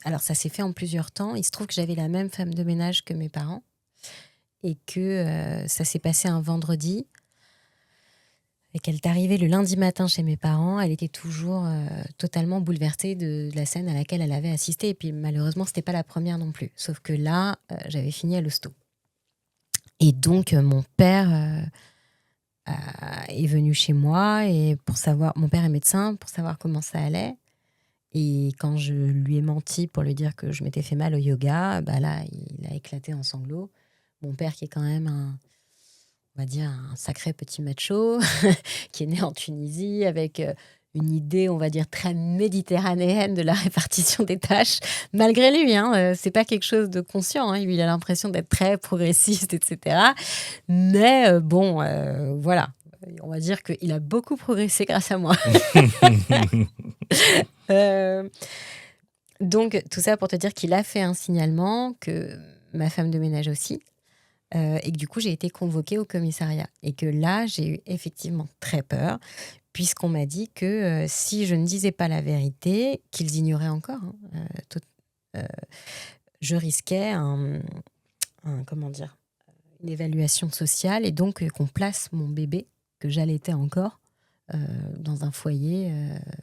Alors, ça s'est fait en plusieurs temps. Il se trouve que j'avais la même femme de ménage que mes parents et que ça s'est passé un vendredi et qu'elle est arrivée le lundi matin chez mes parents. Elle était toujours totalement bouleversée de la scène à laquelle elle avait assisté. Et puis, malheureusement, c'était pas la première non plus. Sauf que là, j'avais fini à l'hosto. Et donc, mon père est venu chez moi et pour savoir... Mon père est médecin, pour savoir comment ça allait. Et quand je lui ai menti pour lui dire que je m'étais fait mal au yoga, bah là, il a éclaté en sanglots. Mon père, qui est quand même on va dire, un sacré petit macho, qui est né en Tunisie avec une idée, on va dire, très méditerranéenne de la répartition des tâches. Malgré lui, c'est pas quelque chose de conscient. Lui, il a l'impression d'être très progressiste, etc. Mais bon, voilà. On va dire qu'il a beaucoup progressé grâce à moi. Euh, Donc, tout ça pour te dire qu'il a fait un signalement, que ma femme de ménage aussi, et que du coup, j'ai été convoquée au commissariat. Et que là, j'ai eu effectivement très peur, puisqu'on m'a dit que si je ne disais pas la vérité, qu'ils ignoraient encore, je risquais comment dire, une évaluation sociale, et donc qu'on place mon bébé, que j'allaitais encore, dans un foyer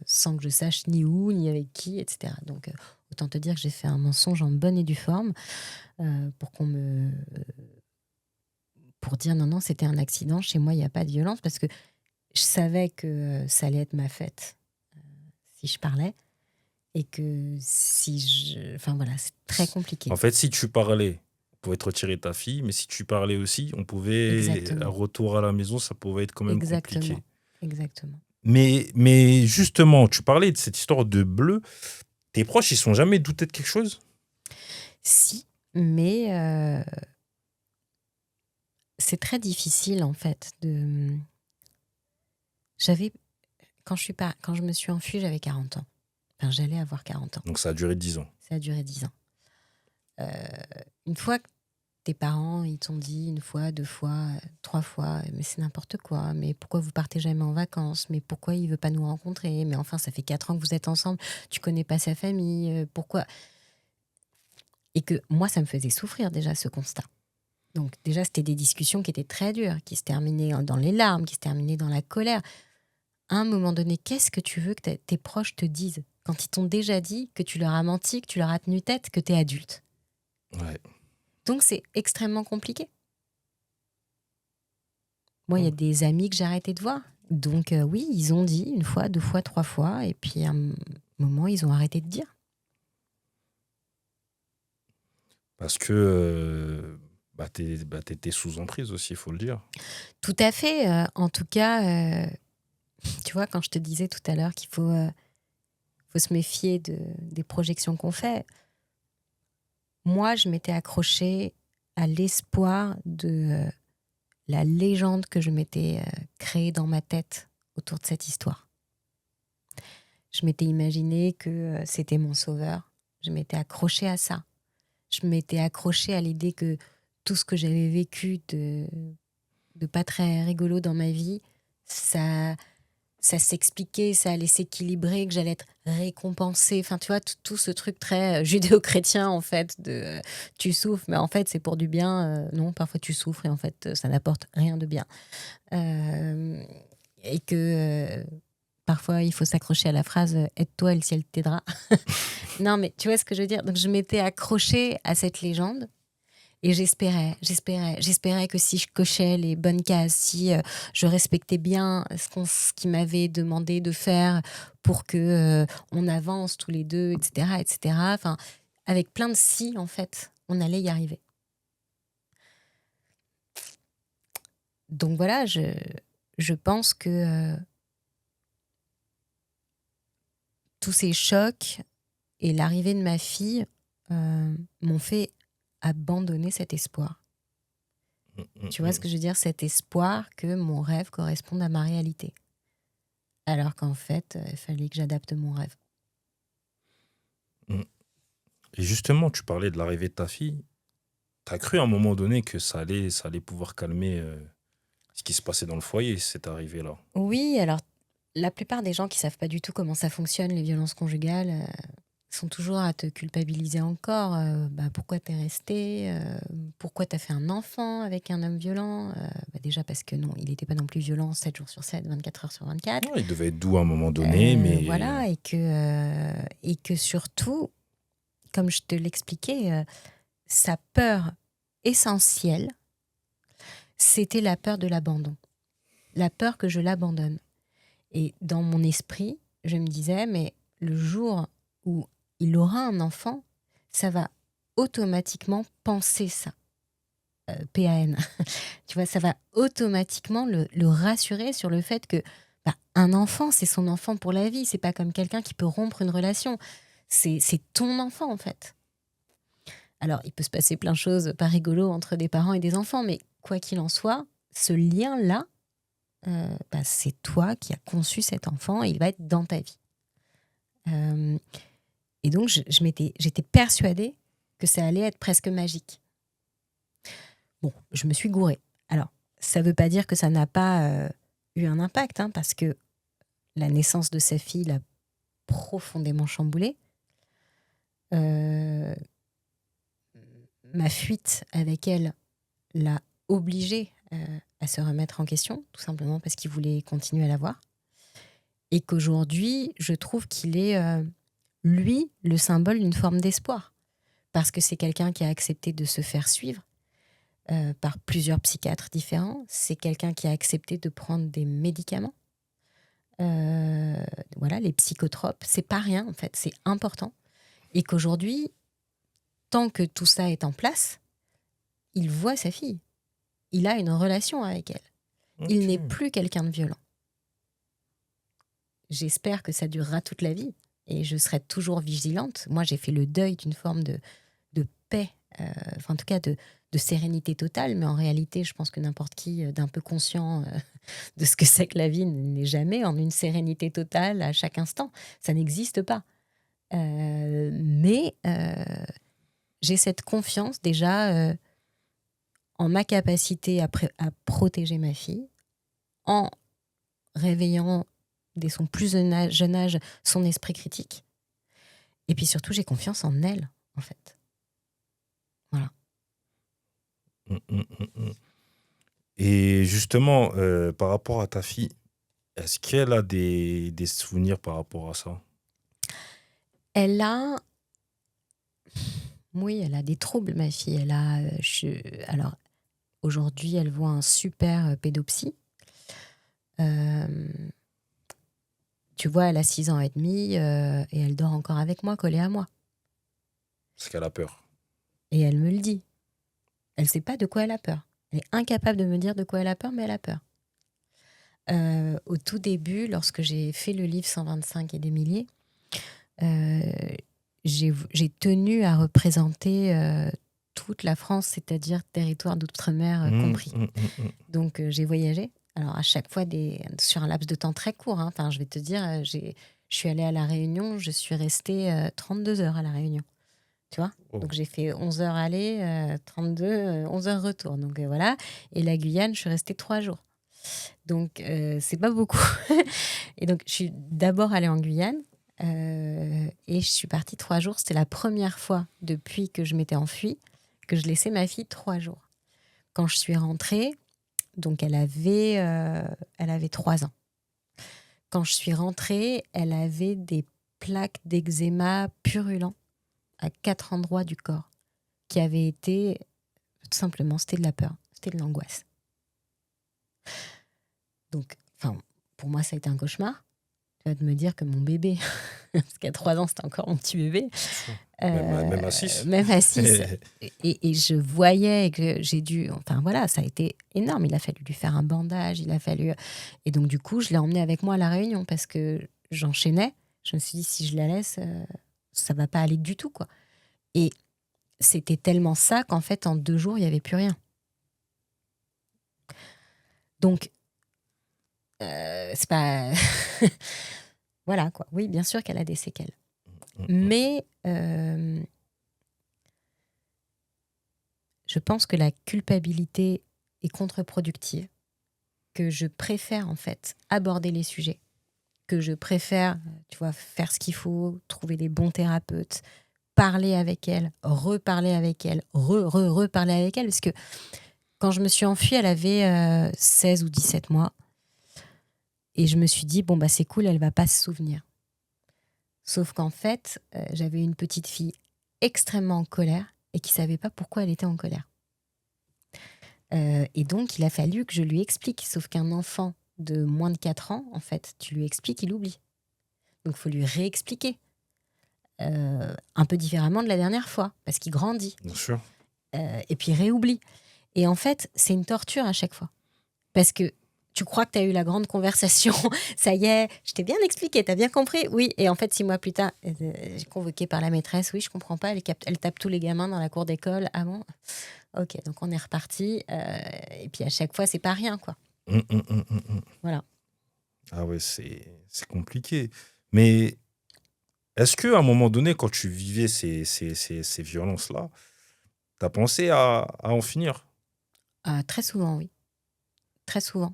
sans que je sache ni où, ni avec qui, etc. Donc, autant te dire que j'ai fait un mensonge en bonne et due forme pour dire non, c'était un accident. Chez moi, il n'y a pas de violence parce que je savais que ça allait être ma fête si je parlais et que enfin voilà, c'est très compliqué. En fait, si tu parlais, on pouvait te retirer ta fille, mais si tu parlais aussi, on pouvait, un Exactement. retour à la maison, ça pouvait être quand même compliqué. Exactement. Mais justement, tu parlais de cette histoire de bleu. Tes proches, ils sont jamais doutés de quelque chose? Si, mais c'est très difficile en fait de. Quand je me suis enfuie, j'avais 40 ans. Enfin, j'allais avoir 40 ans. Donc ça a duré 10 ans. Ça a duré 10 ans. Une fois que tes parents, ils t'ont dit une fois, 2 fois, 3 fois, mais c'est n'importe quoi, mais pourquoi vous partez jamais en vacances, mais pourquoi il veut pas nous rencontrer, mais enfin, ça fait 4 ans que vous êtes ensemble, tu connais pas sa famille, pourquoi? Et que moi, ça me faisait souffrir déjà, ce constat. Donc déjà, c'était des discussions qui étaient très dures, qui se terminaient dans les larmes, qui se terminaient dans la colère. À un moment donné, qu'est-ce que tu veux que tes proches te disent quand ils t'ont déjà dit que tu leur as menti, que tu leur as tenu tête, que tu es adulte? Ouais. Donc c'est extrêmement compliqué. Moi, il y a des amis que j'ai arrêté de voir. Donc oui, ils ont dit 1 fois, 2 fois, 3 fois, et puis à un moment, ils ont arrêté de dire. Parce que t'étais sous emprise aussi, il faut le dire. Tout à fait. En tout cas, tu vois, quand je te disais tout à l'heure qu'il faut se méfier des projections qu'on fait, moi, je m'étais accrochée à l'espoir de la légende que je m'étais créée dans ma tête autour de cette histoire. Je m'étais imaginé que c'était mon sauveur. Je m'étais accrochée à ça. Je m'étais accrochée à l'idée que tout ce que j'avais vécu de pas très rigolo dans ma vie, ça s'expliquait, ça allait s'équilibrer, que j'allais être récompensée. Enfin, tu vois, tout ce truc très judéo-chrétien, en fait, de tu souffres, mais en fait, c'est pour du bien. Non, parfois tu souffres et en fait, ça n'apporte rien de bien. Et que parfois, il faut s'accrocher à la phrase aide-toi et le ciel t'aidera. Non, mais tu vois ce que je veux dire? Donc, je m'étais accrochée à cette légende et j'espérais que si je cochais les bonnes cases, si je respectais bien ce qu'il m'avait demandé de faire pour que on avance tous les deux, etc., etc. Enfin, avec plein de si, en fait, on allait y arriver. Donc voilà, je pense que tous ces chocs et l'arrivée de ma fille m'ont fait abandonner cet espoir. Tu vois ce que je veux dire? Cet espoir que mon rêve corresponde à ma réalité. Alors qu'en fait, il fallait que j'adapte mon rêve. Et justement, tu parlais de l'arrivée de ta fille. T'as cru à un moment donné que ça allait pouvoir calmer ce qui se passait dans le foyer, cette arrivée-là? Oui, alors la plupart des gens qui savent pas du tout comment ça fonctionne, les violences conjugales, sont toujours à te culpabiliser encore. Pourquoi t'es resté? Pourquoi t'as fait un enfant avec un homme violent? Déjà parce que non, il n'était pas non plus violent 7 jours sur 7, 24 heures sur 24. Ouais, il devait être doux à un moment donné, mais Voilà, et que surtout, comme je te l'expliquais, sa peur essentielle, c'était la peur de l'abandon. La peur que je l'abandonne. Et dans mon esprit, je me disais, mais le jour où il aura un enfant, ça va automatiquement penser ça. PAN. Tu vois, ça va automatiquement le rassurer sur le fait que un enfant, c'est son enfant pour la vie. C'est pas comme quelqu'un qui peut rompre une relation. C'est ton enfant, en fait. Alors, il peut se passer plein de choses pas rigolo entre des parents et des enfants, mais quoi qu'il en soit, ce lien-là, c'est toi qui as conçu cet enfant et il va être dans ta vie. Et donc, j'étais persuadée que ça allait être presque magique. Bon, je me suis gourée. Alors, ça ne veut pas dire que ça n'a pas eu un impact, parce que la naissance de sa fille l'a profondément chamboulée. Ma fuite avec elle l'a obligée à se remettre en question, tout simplement parce qu'il voulait continuer à la voir. Et qu'aujourd'hui, je trouve qu'il est, lui, le symbole d'une forme d'espoir. Parce que c'est quelqu'un qui a accepté de se faire suivre par plusieurs psychiatres différents. C'est quelqu'un qui a accepté de prendre des médicaments. Voilà, les psychotropes, c'est pas rien en fait, c'est important. Et qu'aujourd'hui, tant que tout ça est en place, il voit sa fille. Il a une relation avec elle. Okay. Il n'est plus quelqu'un de violent. J'espère que ça durera toute la vie et je serai toujours vigilante. Moi, j'ai fait le deuil d'une forme de paix, en tout cas de sérénité totale, mais en réalité, je pense que n'importe qui d'un peu conscient de ce que c'est que la vie n'est jamais en une sérénité totale à chaque instant. Ça n'existe pas. Mais j'ai cette confiance déjà en ma capacité à protéger ma fille, en réveillant dès son plus jeune âge son esprit critique. Et puis surtout, j'ai confiance en elle, en fait. Voilà. Et justement, par rapport à ta fille, est-ce qu'elle a des souvenirs par rapport à ça? Elle a... Oui, elle a des troubles, ma fille. Elle a... Alors, aujourd'hui, elle voit un super pédopsie. Tu vois, elle a 6 ans et demi et elle dort encore avec moi, collée à moi. Parce qu'elle a peur. Et elle me le dit. Elle ne sait pas de quoi elle a peur. Elle est incapable de me dire de quoi elle a peur, mais elle a peur. Au tout début, lorsque j'ai fait le livre 125 et des milliers, j'ai tenu à représenter toute la France, c'est-à-dire territoire d'outre-mer compris. Donc, j'ai voyagé. Alors, à chaque fois, sur un laps de temps très court. Enfin, je vais te dire, je suis allée à La Réunion, je suis restée 32 heures à La Réunion. Tu vois ? Donc, j'ai fait 11 heures aller, 11 heures retour. Donc, voilà. Et la Guyane, je suis restée 3 jours. Donc, c'est pas beaucoup. Et donc, je suis d'abord allée en Guyane et je suis partie 3 jours. C'était la première fois depuis que je m'étais enfuie que je laissais ma fille 3 jours. Quand je suis rentrée, donc elle avait 3 ans. quand je suis rentrée, elle avait des plaques d'eczéma purulents à 4 endroits du corps qui avaient été, tout simplement, c'était de la peur, c'était de l'angoisse. Donc, enfin, pour moi, ça a été un cauchemar. Tu vas de me dire que mon bébé, parce qu'à 3 ans, c'était encore mon petit bébé, Même à 6. même à 6, et je voyais que j'ai dû... Enfin, voilà, ça a été énorme. Il a fallu lui faire un bandage, il a fallu... Et donc, du coup, je l'ai emmenée avec moi à La Réunion parce que j'enchaînais. Je me suis dit, si je la laisse, ça va pas aller du tout, quoi. Et c'était tellement ça qu'en fait, en 2 jours, il n'y avait plus rien. Donc, c'est pas... Voilà, quoi. Oui, bien sûr qu'elle a des séquelles. Mais je pense que la culpabilité est contre-productive, que je préfère en fait aborder les sujets, que je préfère, tu vois, faire ce qu'il faut, trouver les bons thérapeutes, parler avec elle, reparler avec elle, reparler avec elle, parce que quand je me suis enfuie, elle avait 16 ou 17 mois, et je me suis dit, bon, bah c'est cool, elle va pas se souvenir. Sauf qu'en fait, j'avais une petite fille extrêmement en colère et qui savait pas pourquoi elle était en colère. Et donc, il a fallu que je lui explique. Sauf qu'un enfant de moins de 4 ans, en fait, tu lui expliques, il oublie. Donc, il faut lui réexpliquer. Un peu différemment de la dernière fois, parce qu'il grandit. Bien sûr. Et puis, il réoublie. Et en fait, c'est une torture à chaque fois. Parce que tu crois que tu as eu la grande conversation, ça y est, je t'ai bien expliqué, tu as bien compris, oui. Et en fait, 6 mois plus tard, j'ai convoqué par la maîtresse, oui, je comprends pas, elle tape tous les gamins dans la cour d'école. Ah bon ? Ok, donc on est reparti. Et puis à chaque fois, c'est pas rien, quoi. Voilà. Ah ouais, c'est compliqué. Mais est-ce qu'à un moment donné, quand tu vivais ces violences-là, tu as pensé à en finir? Très souvent, oui. Très souvent.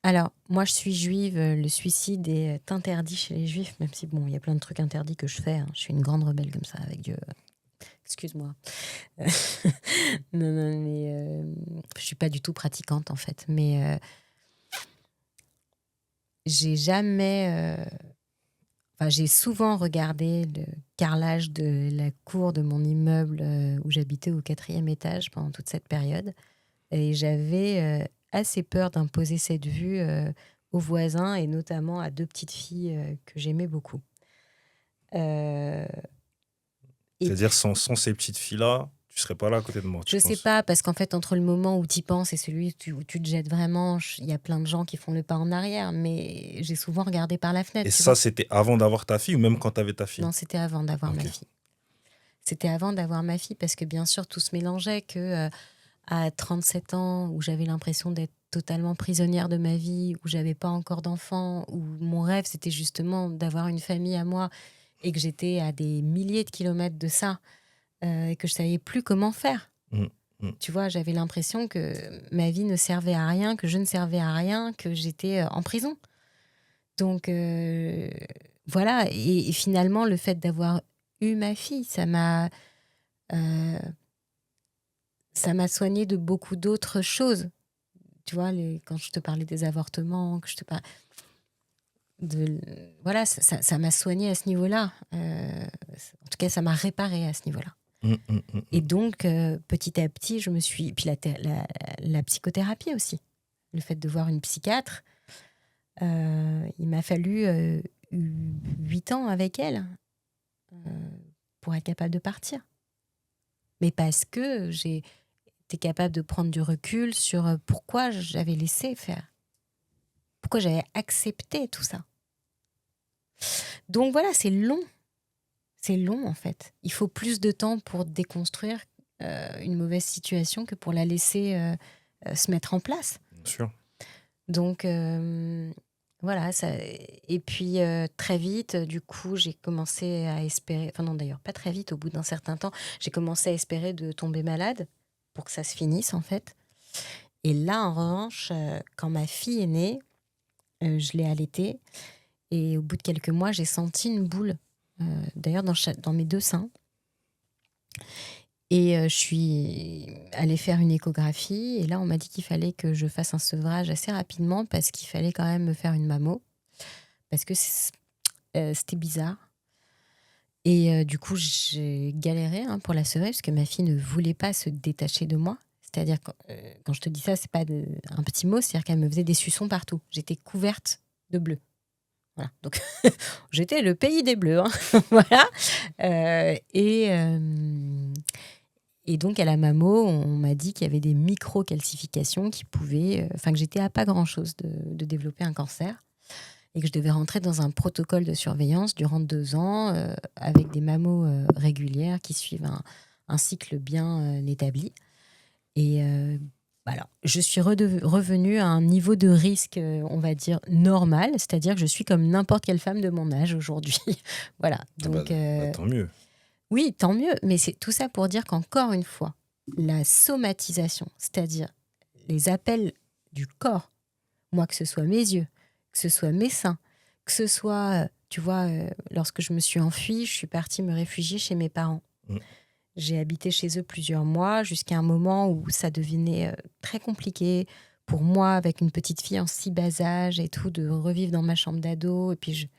Alors, moi, je suis juive. Le suicide est interdit chez les juifs, même si, bon, il y a plein de trucs interdits que je fais. Hein. Je suis une grande rebelle comme ça, avec Dieu. Excuse-moi. Non, mais je suis pas du tout pratiquante, en fait. Mais j'ai jamais... Enfin, j'ai souvent regardé le carrelage de la cour de mon immeuble où j'habitais au 4e étage pendant toute cette période. Et j'avais assez peur d'imposer cette vue aux voisins et notamment à 2 petites filles que j'aimais beaucoup. Et C'est-à-dire, sans ces petites filles-là, tu serais pas là à côté de moi, tu je sais penses? pas, parce qu'en fait, entre le moment où tu y penses et celui où tu te jettes vraiment, il y a plein de gens qui font le pas en arrière, mais j'ai souvent regardé par la fenêtre. Et Tu ça, vois. c'était avant d'avoir ta fille ou même quand tu avais ta fille? Non, c'était avant d'avoir Ok. ma fille. C'était avant d'avoir ma fille parce que bien sûr, tout se mélangeait que à 37 ans, où j'avais l'impression d'être totalement prisonnière de ma vie, où j'avais pas encore d'enfants, où mon rêve, c'était justement d'avoir une famille à moi et que j'étais à des milliers de kilomètres de ça et que je savais plus comment faire. Mm, mm. Tu vois, j'avais l'impression que ma vie ne servait à rien, que je ne servais à rien, que j'étais en prison. Donc, voilà. Et finalement, le fait d'avoir eu ma fille, ça m'a soignée de beaucoup d'autres choses. Tu vois, quand je te parlais des avortements, que je te parlais voilà, ça m'a soignée à ce niveau-là. En tout cas, ça m'a réparée à ce niveau-là. Et donc, petit à petit, je me suis... Puis la psychothérapie aussi. Le fait de voir une psychiatre. Il m'a fallu 8 ans avec elle pour être capable de partir. Mais parce que j'ai été capable de prendre du recul sur pourquoi j'avais laissé faire. Pourquoi j'avais accepté tout ça. Donc voilà, c'est long. C'est long, en fait. Il faut plus de temps pour déconstruire une mauvaise situation que pour la laisser se mettre en place. Bien sûr. Donc, voilà. Et puis, très vite, du coup, j'ai commencé à espérer... Enfin non, d'ailleurs, pas très vite. Au bout d'un certain temps, j'ai commencé à espérer de tomber malade pour que ça se finisse, en fait. Et là, en revanche, quand ma fille est née, je l'ai allaitée. Et au bout de quelques mois, j'ai senti une boule, d'ailleurs dans mes 2 seins. Et je suis allée faire une échographie. Et là, on m'a dit qu'il fallait que je fasse un sevrage assez rapidement parce qu'il fallait quand même me faire une mammo. Parce que c'était bizarre. Et du coup, j'ai galéré pour la sevrer parce que ma fille ne voulait pas se détacher de moi. C'est-à-dire, quand je te dis ça, c'est pas un petit mot, c'est-à-dire qu'elle me faisait des suçons partout. J'étais couverte de bleu. Voilà. Donc, j'étais le pays des bleus. Voilà. Et donc, à la mammo, on m'a dit qu'il y avait des micro-calcifications qui pouvaient. Enfin, que j'étais à pas grand-chose de développer un cancer et que je devais rentrer dans un protocole de surveillance durant 2 ans avec des mammos régulières qui suivent un cycle bien établi. Et voilà, je suis revenue à un niveau de risque, on va dire, normal, c'est-à-dire que je suis comme n'importe quelle femme de mon âge aujourd'hui. Voilà, Ah bah, donc tant mieux. oui, tant mieux, mais c'est tout ça pour dire qu'encore une fois, la somatisation, c'est-à-dire les appels du corps, moi, que ce soit mes yeux, que ce soit mes seins, que ce soit, tu vois, lorsque je me suis enfuie, je suis partie me réfugier chez mes parents. Mm. J'ai habité chez eux plusieurs mois jusqu'à un moment où ça devenait très compliqué pour moi, avec une petite fille en si bas âge et tout, de revivre dans ma chambre d'ado. Et puis,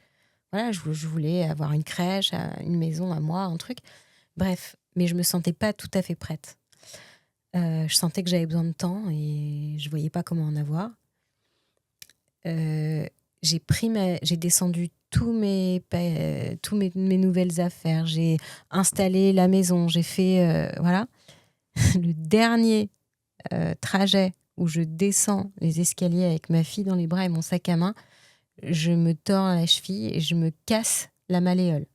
voilà, je voulais avoir une crèche, une maison à moi, un truc. Bref, mais je me sentais pas tout à fait prête. Je sentais que j'avais besoin de temps et je voyais pas comment en avoir. J'ai descendu tous mes nouvelles affaires. J'ai installé la maison. J'ai fait voilà. Le dernier trajet où je descends les escaliers avec ma fille dans les bras et mon sac à main, je me tords la cheville et je me casse la malléole.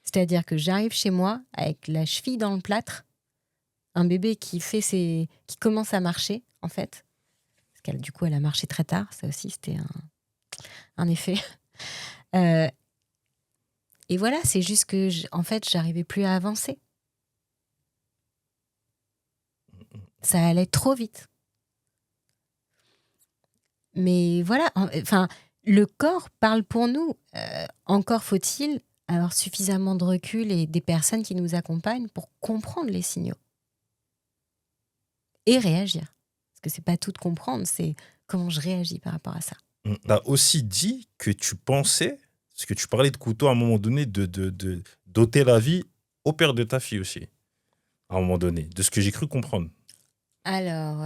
C'est-à-dire que j'arrive chez moi avec la cheville dans le plâtre, un bébé qui commence à marcher, en fait. Parce qu'elle, du coup, elle a marché très tard. Ça aussi, c'était un effet. Euh, et voilà, c'est juste que, en fait, j'arrivais plus à avancer. Ça allait trop vite. Mais voilà, enfin, le corps parle pour nous. Encore faut-il avoir suffisamment de recul et des personnes qui nous accompagnent pour comprendre les signaux et réagir. Parce que c'est pas tout de comprendre, c'est comment je réagis par rapport à ça. Tu as aussi dit que tu pensais, parce que tu parlais de couteau à un moment donné, d'ôter la vie au père de ta fille aussi, à un moment donné, de ce que j'ai cru comprendre. Alors,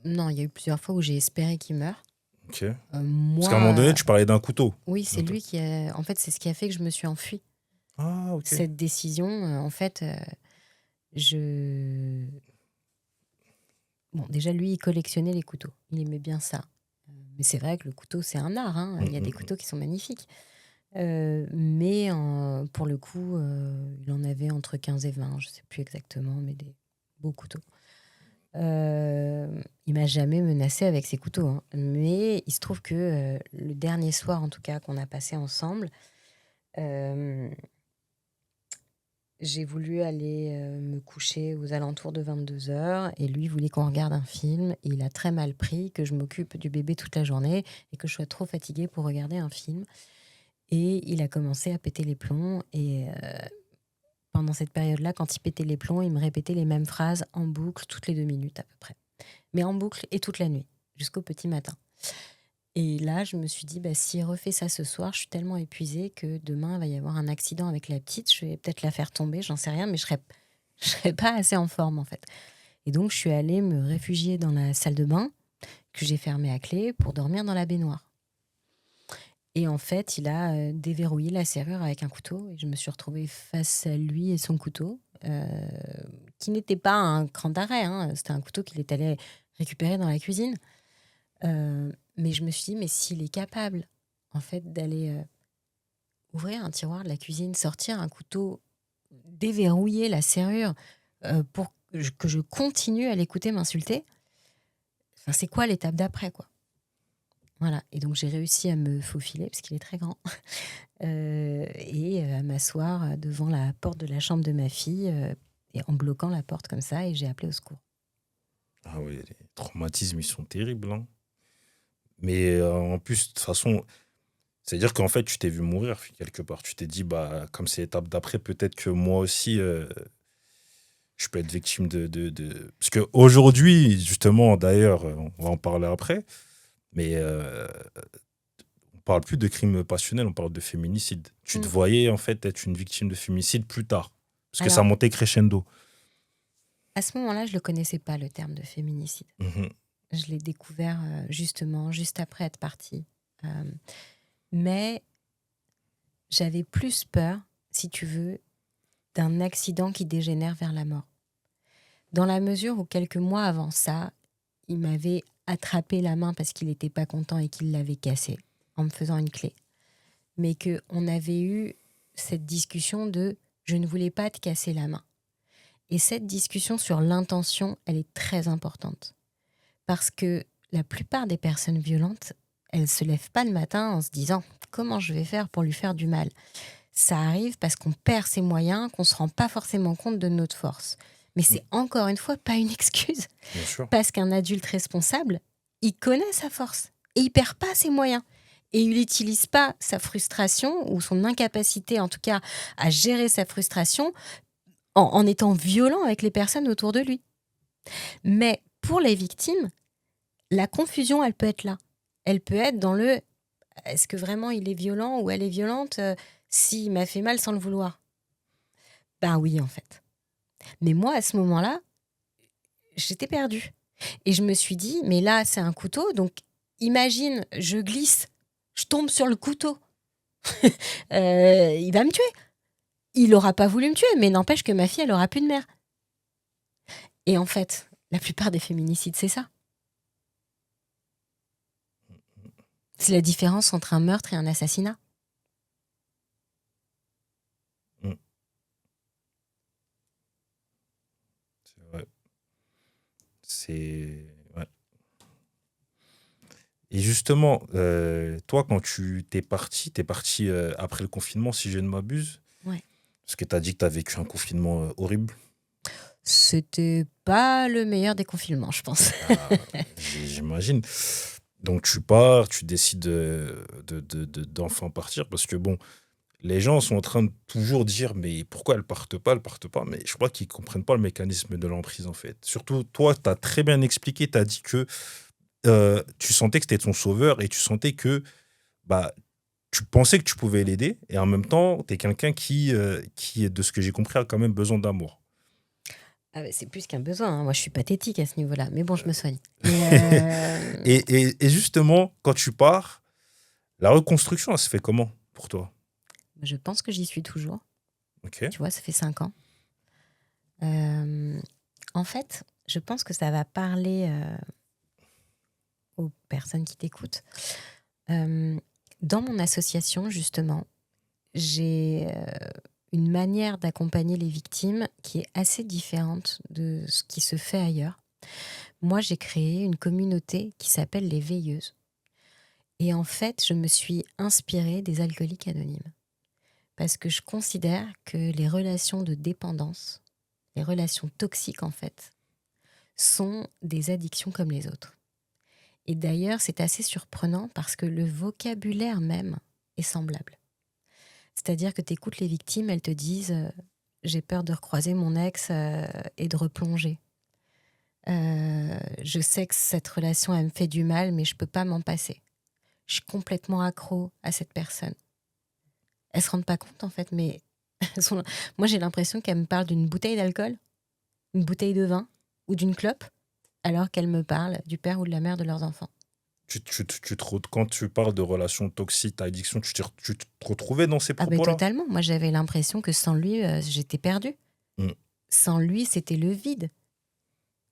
non, il y a eu plusieurs fois où j'ai espéré qu'il meure. Ok. Parce Moi, qu'à un moment donné, tu parlais d'un couteau. oui, c'est lui qui a... En fait, c'est ce qui a fait que je me suis enfuie. Ah, ok. Cette décision, en fait, je... Bon, déjà, lui, il collectionnait les couteaux. Il aimait bien ça. Mais c'est vrai que le couteau, c'est un art. Hein. Il y a des couteaux qui sont magnifiques. Mais pour le coup, il en avait entre 15 et 20, je ne sais plus exactement, mais des beaux couteaux. Il m'a jamais menacé avec ses couteaux. Hein. Mais il se trouve que le dernier soir, en tout cas, qu'on a passé ensemble, j'ai voulu aller me coucher aux alentours de 22h et lui voulait qu'on regarde un film. Et il a très mal pris que je m'occupe du bébé toute la journée et que je sois trop fatiguée pour regarder un film. Et il a commencé à péter les plombs. Et pendant cette période-là, quand il pétait les plombs, il me répétait les mêmes phrases en boucle toutes les 2 minutes à peu près. Mais en boucle et toute la nuit, jusqu'au petit matin. Et là, je me suis dit, s'il refait ça ce soir, je suis tellement épuisée que demain, il va y avoir un accident avec la petite. Je vais peut-être la faire tomber, j'en sais rien, mais je serais pas assez en forme, en fait. Et donc, je suis allée me réfugier dans la salle de bain, que j'ai fermée à clé, pour dormir dans la baignoire. Et en fait, il a déverrouillé la serrure avec un couteau. Et je me suis retrouvée face à lui et son couteau, qui n'était pas un cran d'arrêt. Hein. C'était un couteau qu'il est allé récupérer dans la cuisine. Mais je me suis dit, mais s'il est capable, en fait, d'aller ouvrir un tiroir de la cuisine, sortir un couteau, déverrouiller la serrure pour que je continue à l'écouter m'insulter, enfin, c'est quoi l'étape d'après, quoi? Voilà. Et donc, j'ai réussi à me faufiler, parce qu'il est très grand, et à m'asseoir devant la porte de la chambre de ma fille, et en bloquant la porte comme ça, et j'ai appelé au secours. Ah oui, les traumatismes, ils sont terribles. Hein. Mais en plus, de toute façon, c'est-à-dire qu'en fait, tu t'es vu mourir quelque part. Tu t'es dit, comme c'est l'étape d'après, peut-être que moi aussi, tu peux être victime Parce qu'aujourd'hui, justement, d'ailleurs, on va en parler après, mais on parle plus de crime passionnel, on parle de féminicide. Tu te Mm. voyais, en fait, être une victime de féminicide plus tard, parce que ça Alors, montait crescendo. à ce moment-là, je ne le connaissais pas, le terme de féminicide. Mhm. Je l'ai découvert justement juste après être partie. Euh, mais j'avais plus peur, si tu veux, d'un accident qui dégénère vers la mort. Dans la mesure où quelques mois avant ça, il m'avait attrapé la main parce qu'il n'était pas content et qu'il l'avait cassée en me faisant une clé. Mais qu'on avait eu cette discussion de « je ne voulais pas te casser la main ». Et cette discussion sur l'intention, elle est très importante. Parce que la plupart des personnes violentes, elles ne se lèvent pas le matin en se disant « comment je vais faire pour lui faire du mal ?» Ça arrive parce qu'on perd ses moyens, qu'on ne se rend pas forcément compte de notre force. Mais c'est encore une fois pas une excuse. Bien sûr. Parce qu'un adulte responsable, il connaît sa force et il perd pas ses moyens. Et il n'utilise pas sa frustration ou son incapacité, en tout cas, à gérer sa frustration en étant violent avec les personnes autour de lui. Mais pour les victimes, la confusion, elle peut être là. Elle peut être dans le « est-ce que vraiment il est violent ou elle est violente s'il m'a fait mal sans le vouloir ?» Ben oui, en fait. Mais moi, à ce moment-là, j'étais perdue. Et je me suis dit, mais là, c'est un couteau, donc imagine, je glisse, je tombe sur le couteau. Il va me tuer. Il n'aura pas voulu me tuer, mais n'empêche que ma fille, elle aura plus de mère. Et en fait, la plupart des féminicides, c'est ça. C'est la différence entre un meurtre et un assassinat. C'est vrai. C'est... ouais. Et justement, toi, quand t'es parti après le confinement, si je ne m'abuse, Ouais. parce que tu as dit que tu as vécu un confinement horrible. C'était pas le meilleur des confinements, je pense. J'imagine. Donc tu pars, tu décides d'enfin partir, parce que bon, les gens sont en train de toujours dire, mais pourquoi elles partent pas, mais je crois qu'ils comprennent pas le mécanisme de l'emprise, en fait. Surtout, toi, tu as très bien expliqué, tu as dit que tu sentais que c'était ton sauveur et tu sentais que bah, tu pensais que tu pouvais l'aider et en même temps, tu es quelqu'un qui, de ce que j'ai compris, a quand même besoin d'amour. Ah bah, c'est plus qu'un besoin, hein. Moi, je suis pathétique à ce niveau-là. Mais bon, je me soigne. Mais, Et justement, quand tu pars, la reconstruction, elle se fait comment pour toi? je pense que j'y suis toujours. Ok. Tu vois, ça fait 5 ans. En fait, je pense que ça va parler aux personnes qui t'écoutent. Dans mon association, justement, j'ai une manière d'accompagner les victimes qui est assez différente de ce qui se fait ailleurs. Moi, j'ai créé une communauté qui s'appelle les Veilleuses. Et en fait, je me suis inspirée des alcooliques anonymes. Parce que je considère que les relations de dépendance, les relations toxiques en fait, sont des addictions comme les autres. Et d'ailleurs, c'est assez surprenant parce que le vocabulaire même est semblable. C'est-à-dire que tu écoutes les victimes, elles te disent j'ai peur de recroiser mon ex et de replonger. Je sais que cette relation, elle me fait du mal, mais je ne peux pas m'en passer. Je suis complètement accro à cette personne. Elles ne se rendent pas compte, en fait, mais moi, j'ai l'impression qu'elles me parlent d'une bouteille d'alcool, une bouteille de vin ou d'une clope, alors qu'elles me parlent du père ou de la mère de leurs enfants. Quand tu parles de relations toxiques, d'addiction, tu te retrouvais dans ces Ah ben propos-là? totalement. Moi, j'avais l'impression que sans lui, j'étais perdue. Mm. Sans lui, c'était le vide.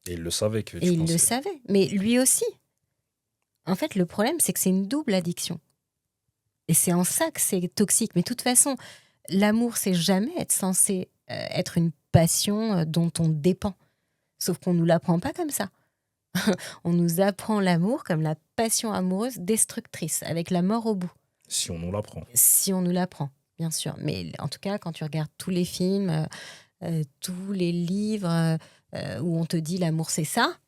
Et il le savait que Et tu il le pensais. savait. Mais lui aussi. En fait, le problème, c'est que c'est une double addiction. Et c'est en ça que c'est toxique. Mais de toute façon, l'amour, c'est jamais être censé être une passion dont on dépend. Sauf qu'on ne nous l'apprend pas comme ça. On nous apprend l'amour comme la passion amoureuse destructrice, avec la mort au bout. Si on nous l'apprend. Si on nous l'apprend, bien sûr. Mais en tout cas, quand tu regardes tous les films, tous les livres où on te dit l'amour, c'est ça,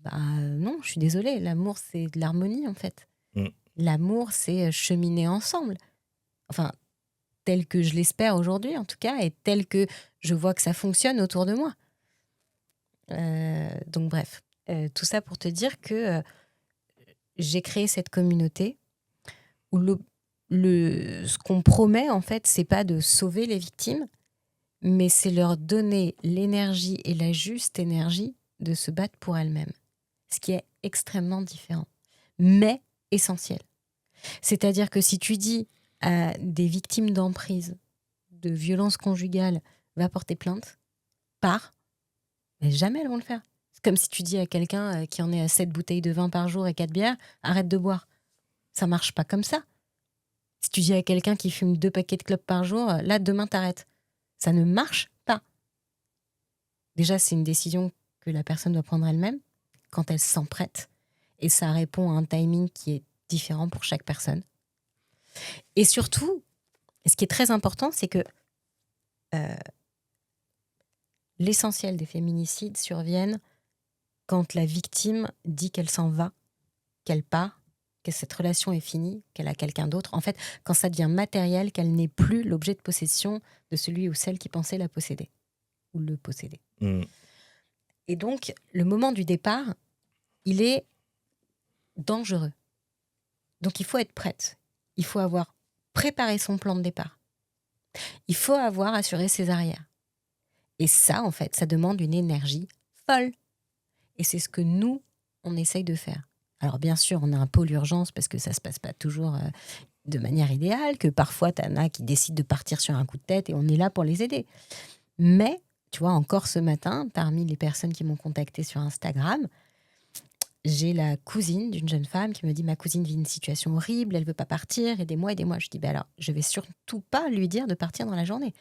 bah non, je suis désolée. L'amour, c'est de l'harmonie, en fait. Mm. L'amour, c'est cheminer ensemble. Enfin, tel que je l'espère aujourd'hui, en tout cas, et tel que je vois que ça fonctionne autour de moi. Donc bref, tout ça pour te dire que j'ai créé cette communauté où ce qu'on promet, en fait, c'est pas de sauver les victimes, mais c'est leur donner l'énergie et la juste énergie de se battre pour elles-mêmes. Ce qui est extrêmement différent, mais essentiel. C'est-à-dire que si tu dis à des victimes d'emprise, de violences conjugales, va porter plainte, mais jamais elles vont le faire. C'est comme si tu dis à quelqu'un qui en est à 7 bouteilles de vin par jour et 4 bières, arrête de boire. Ça marche pas comme ça. Si tu dis à quelqu'un qui fume 2 paquets de clopes par jour, là, demain, t'arrêtes. Ça ne marche pas. Déjà, c'est une décision que la personne doit prendre elle-même quand elle se sent prête. Et ça répond à un timing qui est différent pour chaque personne. Et surtout, ce qui est très important, c'est que l'essentiel des féminicides surviennent quand la victime dit qu'elle s'en va, qu'elle part, que cette relation est finie, qu'elle a quelqu'un d'autre. En fait, quand ça devient matériel, qu'elle n'est plus l'objet de possession de celui ou celle qui pensait la posséder ou le posséder. Et donc, le moment du départ, il est dangereux. Donc, il faut être prête. Il faut avoir préparé son plan de départ. Il faut avoir assuré ses arrières. Et ça, en fait, ça demande une énergie folle. Et c'est ce que nous, on essaye de faire. Alors, bien sûr, on a un pôle urgence parce que ça ne se passe pas toujours de manière idéale, que parfois, tu en as qui décident de partir sur un coup de tête et on est là pour les aider. Mais, tu vois, encore ce matin, parmi les personnes qui m'ont contactée sur Instagram, j'ai la cousine d'une jeune femme qui me dit « Ma cousine vit une situation horrible, elle ne veut pas partir, aidez-moi, aidez-moi. » Je dis « Alors, je ne vais surtout pas lui dire de partir dans la journée.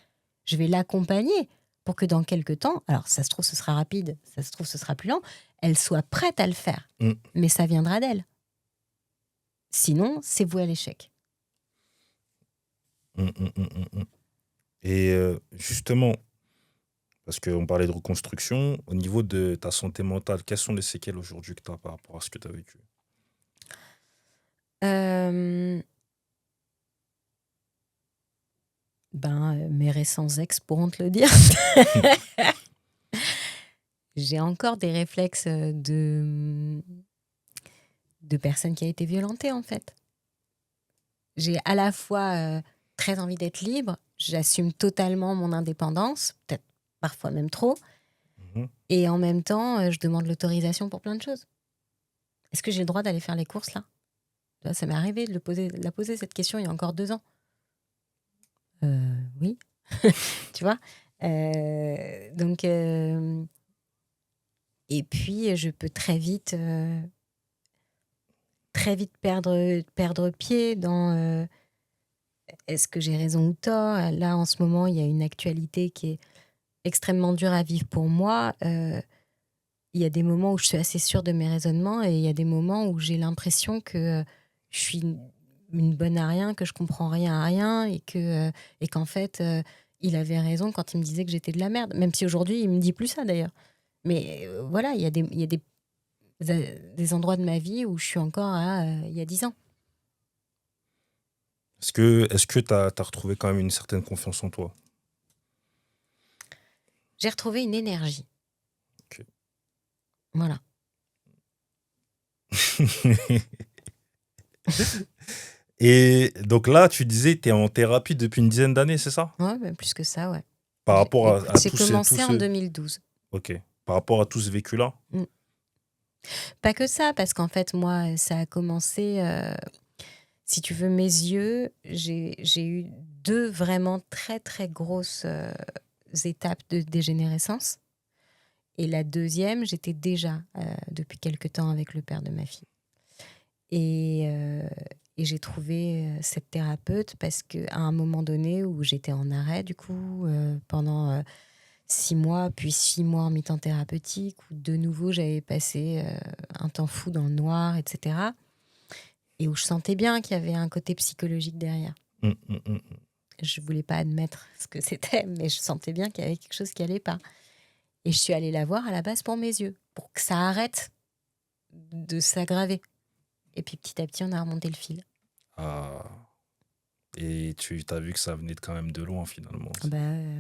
Je vais l'accompagner pour que dans quelques temps, alors ça se trouve ce sera rapide, ça se trouve ce sera plus lent, elle soit prête à le faire. Mais ça viendra d'elle. Sinon, c'est voué à l'échec. » Et justement, parce qu'on parlait de reconstruction, au niveau de ta santé mentale, quelles sont les séquelles aujourd'hui que tu as par rapport à ce que tu as vécu? Mes récents ex pourront te le dire. J'ai encore des réflexes de personnes qui a été violentée, en fait. J'ai à la fois très envie d'être libre, j'assume totalement mon indépendance, peut-être parfois même trop, et en même temps, je demande l'autorisation pour plein de choses. Est-ce que j'ai le droit d'aller faire les courses, là? Ça m'est arrivé de la poser cette question il y a encore 2 ans. Oui. Tu vois? Donc, et puis, je peux très vite perdre pied dans est-ce que j'ai raison ou tort? Là, en ce moment, il y a une actualité qui est extrêmement dure à vivre pour moi. Il y a des moments où je suis assez sûre de mes raisonnements et il y a des moments où j'ai l'impression que je suis une bonne à rien, que je comprends rien à rien et qu'en fait, il avait raison quand il me disait que j'étais de la merde. Même si aujourd'hui, il me dit plus ça d'ailleurs. Mais voilà, il y a des endroits de ma vie où je suis encore à il y a 10 ans. Est-ce que tu as retrouvé quand même une certaine confiance en toi? J'ai retrouvé une énergie. Ok. Voilà. Et donc là, tu disais, tu es en thérapie depuis une dizaine d'années, c'est ça? Ouais, même plus que ça, ouais. Par rapport à J'ai tout ce... commencé en 2012. Ok. Par rapport à tout ce vécu-là? Pas que ça, parce qu'en fait, moi, ça a commencé... si tu veux, mes yeux, j'ai eu 2 vraiment très, très grosses étapes de dégénérescence. Et la deuxième, j'étais déjà depuis quelque temps avec le père de ma fille. Et j'ai trouvé cette thérapeute parce qu'à un moment donné où j'étais en arrêt, du coup, pendant 6 mois, puis 6 mois en mi-temps thérapeutique, où de nouveau j'avais passé un temps fou dans le noir, etc. Et où je sentais bien qu'il y avait un côté psychologique derrière. Je voulais pas admettre ce que c'était, mais je sentais bien qu'il y avait quelque chose qui allait pas. Et je suis allée la voir à la base pour mes yeux, pour que ça arrête de s'aggraver. Et puis petit à petit, on a remonté le fil. Ah. Et tu as vu que ça venait quand même de loin finalement.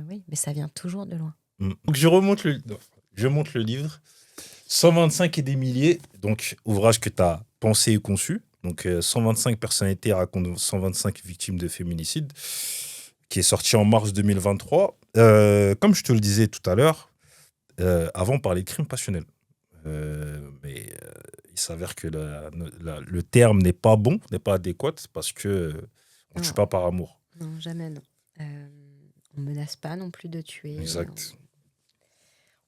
Oui, mais ça vient toujours de loin. Donc je remonte le... Je monte le livre. 125 et des milliers, donc ouvrage que tu as pensé et conçu. Donc 125 personnalités racontent 125 victimes de féminicide, qui est sorti en mars 2023. Comme je te le disais tout à l'heure, avant on parlait de crime passionnel. Mais il s'avère que le terme n'est pas bon, n'est pas adéquat, parce que on ne tue Non, pas par amour. non, jamais non. On menace pas non plus de tuer. Exact.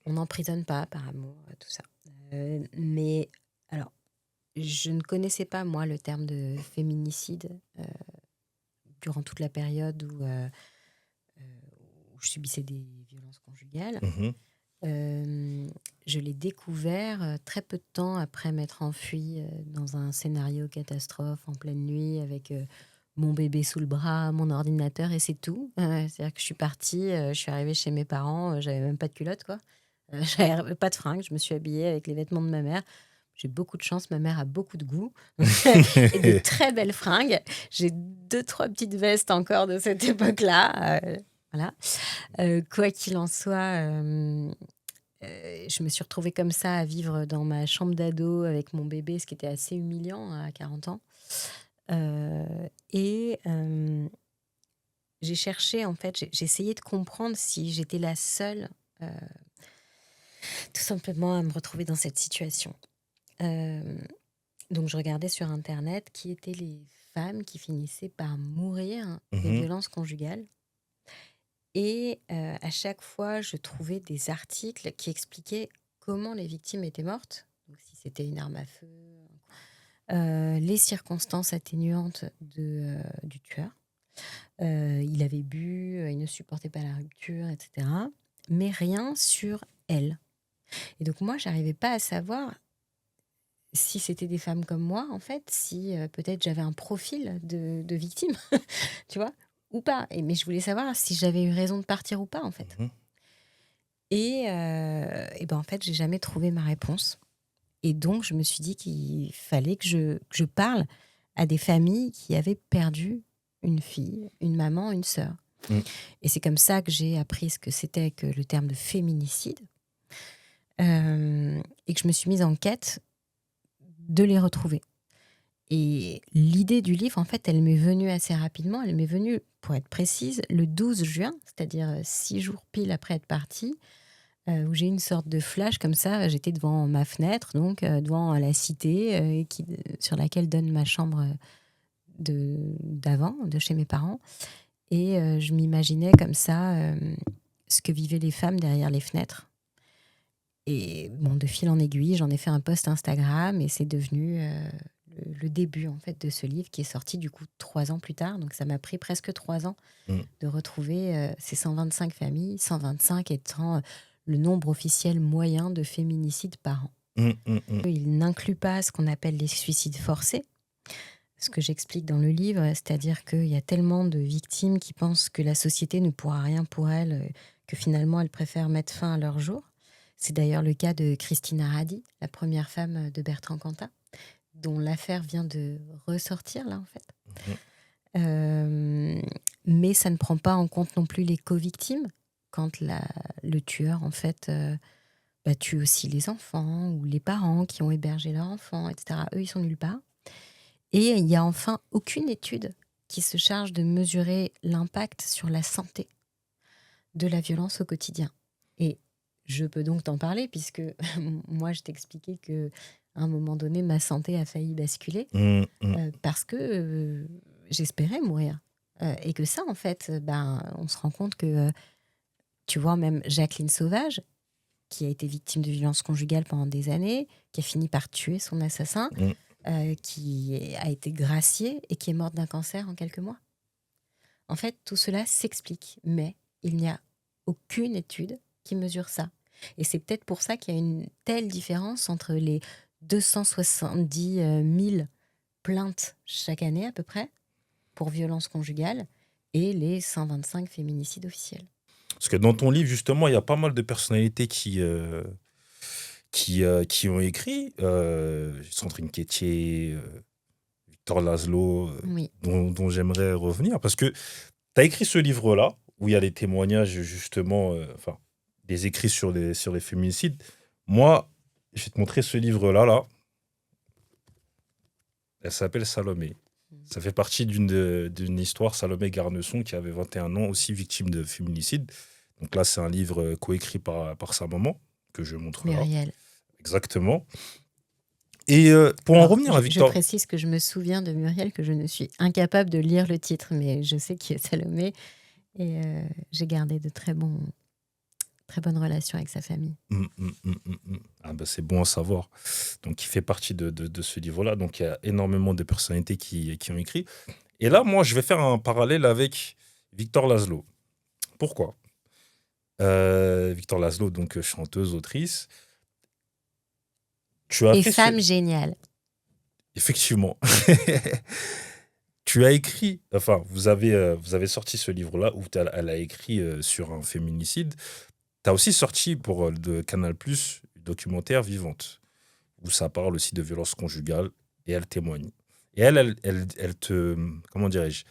On n'emprisonne pas par amour, tout ça. Mais alors, je ne connaissais pas, moi, le terme de féminicide durant toute la période où je subissais des violences conjugales. Mhm. Je l'ai découvert très peu de temps après m'être enfuie dans un scénario catastrophe en pleine nuit avec mon bébé sous le bras, mon ordinateur et c'est tout. C'est-à-dire que je suis partie, je suis arrivée chez mes parents, j'avais même pas de culotte, quoi. J'avais pas de fringues, je me suis habillée avec les vêtements de ma mère. J'ai beaucoup de chance, ma mère a beaucoup de goût et de très belles fringues. J'ai 2, 3 petites vestes encore de cette époque-là. Voilà. Quoi qu'il en soit, je me suis retrouvée comme ça à vivre dans ma chambre d'ado avec mon bébé, ce qui était assez humiliant à 40 ans. Et j'ai cherché, en fait, j'ai essayé de comprendre si j'étais la seule, tout simplement, à me retrouver dans cette situation. Donc, je regardais sur Internet qui étaient les femmes qui finissaient par mourir des Mhm. violences conjugales. Et à chaque fois, je trouvais des articles qui expliquaient comment les victimes étaient mortes, donc si c'était une arme à feu, les circonstances atténuantes du tueur. Il avait bu, il ne supportait pas la rupture, etc. Mais rien sur elle. Et donc moi, j'arrivais pas à savoir si c'était des femmes comme moi, en fait, si peut-être j'avais un profil de victime, tu vois, ou pas. Mais je voulais savoir si j'avais eu raison de partir ou pas, en fait. Mhm. Et ben en fait, j'ai jamais trouvé ma réponse. Et donc, je me suis dit qu'il fallait que je parle à des familles qui avaient perdu une fille, une maman, une sœur. Mm. Et c'est comme ça que j'ai appris ce que c'était que le terme de féminicide. Et que je me suis mise en quête de les retrouver. Et l'idée du livre, en fait, elle m'est venue assez rapidement. Elle m'est venue, pour être précise, le 12 juin, c'est-à-dire 6 jours pile après être partie, où j'ai eu une sorte de flash comme ça. J'étais devant ma fenêtre, donc devant la cité sur laquelle donne ma chambre d'avant, de chez mes parents. Et je m'imaginais comme ça ce que vivaient les femmes derrière les fenêtres. Et bon, de fil en aiguille, j'en ai fait un post Instagram et c'est devenu le début en fait de ce livre qui est sorti du coup 3 ans plus tard. Donc ça m'a pris presque 3 ans Mm. de retrouver ces 125 familles, 125 étant le nombre officiel moyen de féminicides par an. Mm, mm, mm. Il n'inclut pas ce qu'on appelle les suicides forcés, ce que j'explique dans le livre, c'est-à-dire qu'il y a tellement de victimes qui pensent que la société ne pourra rien pour elles, que finalement elles préfèrent mettre fin à leur jour. C'est d'ailleurs le cas de Christina Radi, la première femme de Bertrand Cantat, dont l'affaire vient de ressortir là en fait. Mais ça ne prend pas en compte non plus les co-victimes, quand le tueur en fait tue aussi les enfants ou les parents qui ont hébergé leurs enfants, etc. Eux, ils sont nulle part. Et il n'y a enfin aucune étude qui se charge de mesurer l'impact sur la santé de la violence au quotidien. Et je peux donc t'en parler, puisque moi, je t'expliquais qu'à un moment donné, ma santé a failli basculer parce que j'espérais mourir. Et que ça, en fait, on se rend compte que, tu vois, même Jacqueline Sauvage, qui a été victime de violences conjugales pendant des années, qui a fini par tuer son assassin, qui a été graciée et qui est morte d'un cancer en quelques mois. En fait, tout cela s'explique, mais il n'y a aucune étude qui mesure ça. Et c'est peut-être pour ça qu'il y a une telle différence entre les 270 000 plaintes chaque année à peu près pour violences conjugales et les 125 féminicides officiels. Parce que dans ton livre, justement, il y a pas mal de personnalités qui ont écrit. Sandrine Quétier, Victor Laszlo, Oui. dont j'aimerais revenir. Parce que tu as écrit ce livre-là, où il y a des témoignages, justement, des écrits sur les féminicides. Moi, je vais te montrer ce livre-là, là. Elle s'appelle Salomé. Ça fait partie d'une histoire, Salomé Garnesson, qui avait 21 ans, aussi victime de féminicide. Donc là, c'est un livre coécrit par sa maman, que je montre là. Muriel. Exactement. Et pour en Alors, revenir à je Victor, précise que je me souviens de Muriel, que je ne suis incapable de lire le titre, mais je sais qui est Salomé. Et j'ai gardé de très bonnes relations avec sa famille. Ah bah c'est bon à savoir. Donc, il fait partie de ce livre-là. Donc, il y a énormément de personnalités qui ont écrit. Et là, moi, je vais faire un parallèle avec Victor Laszlo. Pourquoi Victor Laszlo, donc chanteuse, autrice. Tu as Et fait ce... femme géniale. Effectivement. Tu as écrit, enfin, vous avez sorti ce livre-là où elle a écrit sur un féminicide. Tu as aussi sorti pour de Canal+, documentaire Vivante, où ça parle aussi de violence conjugale et elle témoigne. Et elle te, comment dirais-je,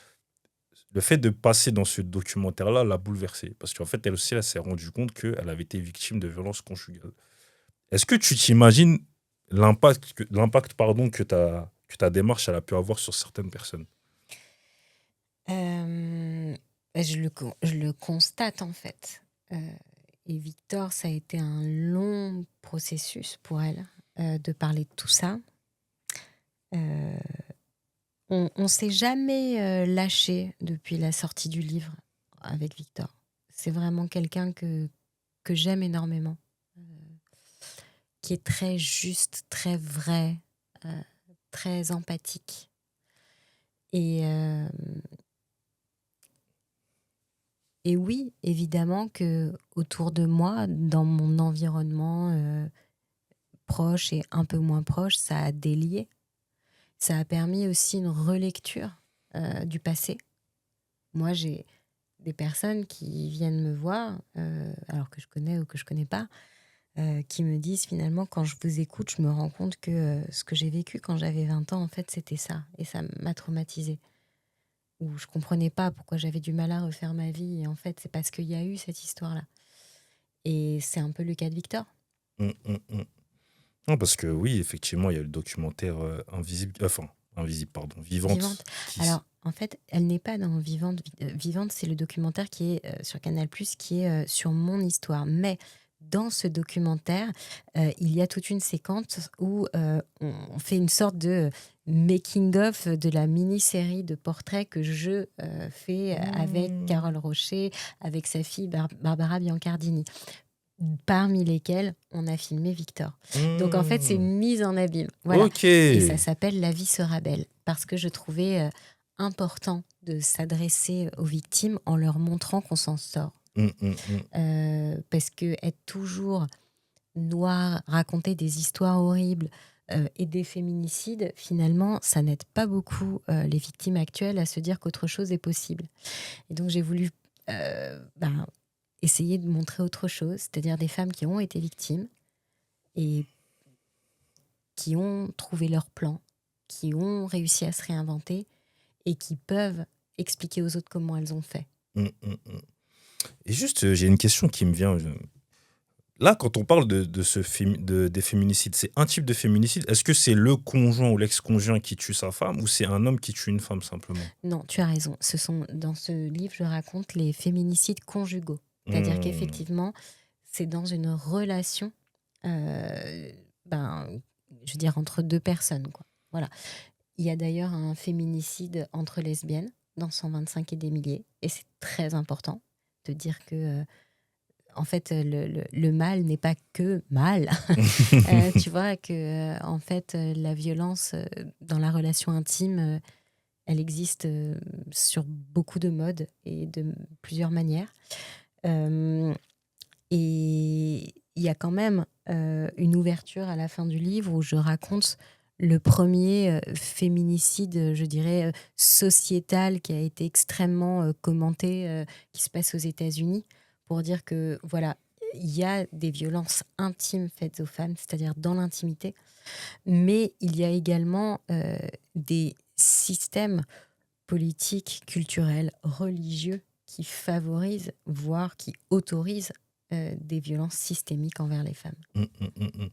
le fait de passer dans ce documentaire-là l'a bouleversée. Parce qu'en fait, elle aussi, elle s'est rendue compte qu'elle avait été victime de violence conjugale. Est-ce que tu t'imagines l'impact pardon, que ta démarche elle a pu avoir sur certaines personnes? Je le constate en fait. Et Victor, ça a été un long processus pour elle de parler de tout ça. On ne s'est jamais lâché depuis la sortie du livre avec Victor. C'est vraiment quelqu'un que j'aime énormément, qui est très juste, très vrai, très empathique. Et oui, évidemment que autour de moi, dans mon environnement proche et un peu moins proche, ça a délié. Ça a permis aussi une relecture du passé. Moi, j'ai des personnes qui viennent me voir, alors que je connais ou que je connais pas, qui me disent finalement, quand je vous écoute, je me rends compte que ce que j'ai vécu quand j'avais 20 ans, en fait, c'était ça. Et ça m'a traumatisée. Où je comprenais pas pourquoi j'avais du mal à refaire ma vie. Et en fait, c'est parce qu'il y a eu cette histoire-là. Et c'est un peu le cas de Victor. Hum, hum, hum. Non, parce que oui, effectivement, il y a le documentaire Invisible, pardon, Vivante. Vivante. Alors, en fait, elle n'est pas dans Vivante. Vivante, c'est le documentaire qui est sur Canal+, qui est sur mon histoire. Mais dans ce documentaire, il y a toute une séquence où on fait une sorte de making-of de la mini-série de portraits que je fais avec Carole Rocher, avec sa fille Barbara Biancardini, parmi lesquels on a filmé Victor. Donc en fait, c'est une mise en abîme. Voilà. Ok. Et ça s'appelle La vie sera belle, parce que je trouvais important de s'adresser aux victimes en leur montrant qu'on s'en sort. Parce que être toujours noir, raconter des histoires horribles et des féminicides, finalement, ça n'aide pas beaucoup les victimes actuelles à se dire qu'autre chose est possible. Et donc j'ai voulu essayer de montrer autre chose, c'est-à-dire des femmes qui ont été victimes et qui ont trouvé leur plan, qui ont réussi à se réinventer et qui peuvent expliquer aux autres comment elles ont fait. Et juste, j'ai une question qui me vient. Là, quand on parle des féminicides, c'est un type de féminicide. Est-ce que c'est le conjoint ou l'ex-conjoint qui tue sa femme ou c'est un homme qui tue une femme simplement? Non, tu as raison. Dans ce livre, je raconte les féminicides conjugaux. C'est-à-dire qu'effectivement, c'est dans une relation, je veux dire, entre deux personnes, quoi. Voilà. Il y a d'ailleurs un féminicide entre lesbiennes dans 125 et des milliers. Et c'est très important de dire que, en fait, le mal n'est pas que mal. Tu vois, que, en fait, la violence dans la relation intime, elle existe sur beaucoup de modes et de plusieurs manières. Et il y a quand même une ouverture à la fin du livre où je raconte le premier féminicide, je dirais, sociétal qui a été extrêmement commenté, qui se passe aux États-Unis, pour dire que, voilà, il y a des violences intimes faites aux femmes, c'est-à-dire dans l'intimité, mais il y a également des systèmes politiques, culturels, religieux qui favorisent, voire qui autorisent des violences systémiques envers les femmes. Hum, hum, hum, hum.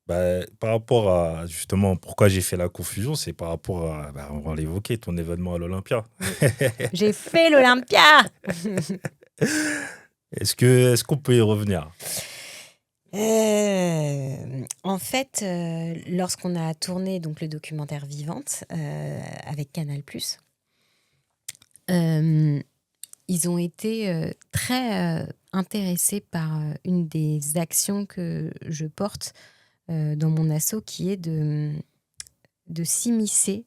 Par rapport à, justement, pourquoi j'ai fait la confusion, c'est par rapport à, on va l'évoquer, ton événement à l'Olympia. Oui. J'ai fait l'Olympia. Est-ce qu'on peut y revenir? En fait, lorsqu'on a tourné donc le documentaire Vivante avec Canal+, ils ont été très intéressés par une des actions que je porte dans mon asso, qui est de s'immiscer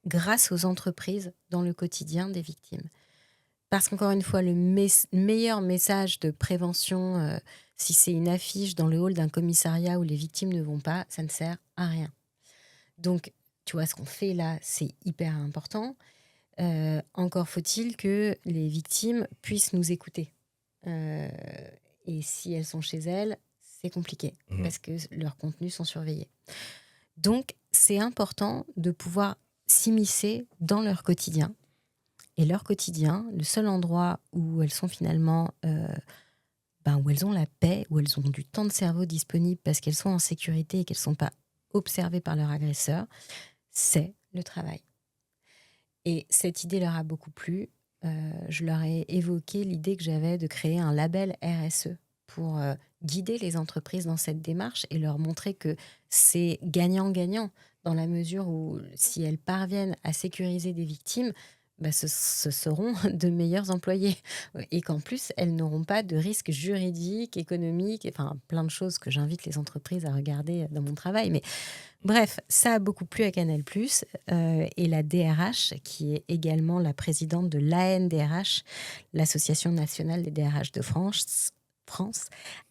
grâce aux entreprises dans le quotidien des victimes. Parce qu'encore une fois, le meilleur message de prévention, si c'est une affiche dans le hall d'un commissariat où les victimes ne vont pas, ça ne sert à rien. Donc, tu vois, ce qu'on fait là, c'est hyper important. Encore faut-il que les victimes puissent nous écouter. Et si elles sont chez elles, c'est compliqué parce que leurs contenus sont surveillés. Donc, c'est important de pouvoir s'immiscer dans leur quotidien. Et leur quotidien, le seul endroit où elles sont finalement, où elles ont la paix, où elles ont du temps de cerveau disponible parce qu'elles sont en sécurité et qu'elles ne sont pas observées par leur agresseur, c'est le travail. Et cette idée leur a beaucoup plu. Je leur ai évoqué l'idée que j'avais de créer un label RSE pour guider les entreprises dans cette démarche et leur montrer que c'est gagnant-gagnant dans la mesure où si elles parviennent à sécuriser des victimes, ce seront de meilleurs employés et qu'en plus, elles n'auront pas de risques juridiques, économiques, enfin plein de choses que j'invite les entreprises à regarder dans mon travail. Mais bref, ça a beaucoup plu à Canal+. Et la DRH, qui est également la présidente de l'ANDRH, l'Association nationale des DRH de France,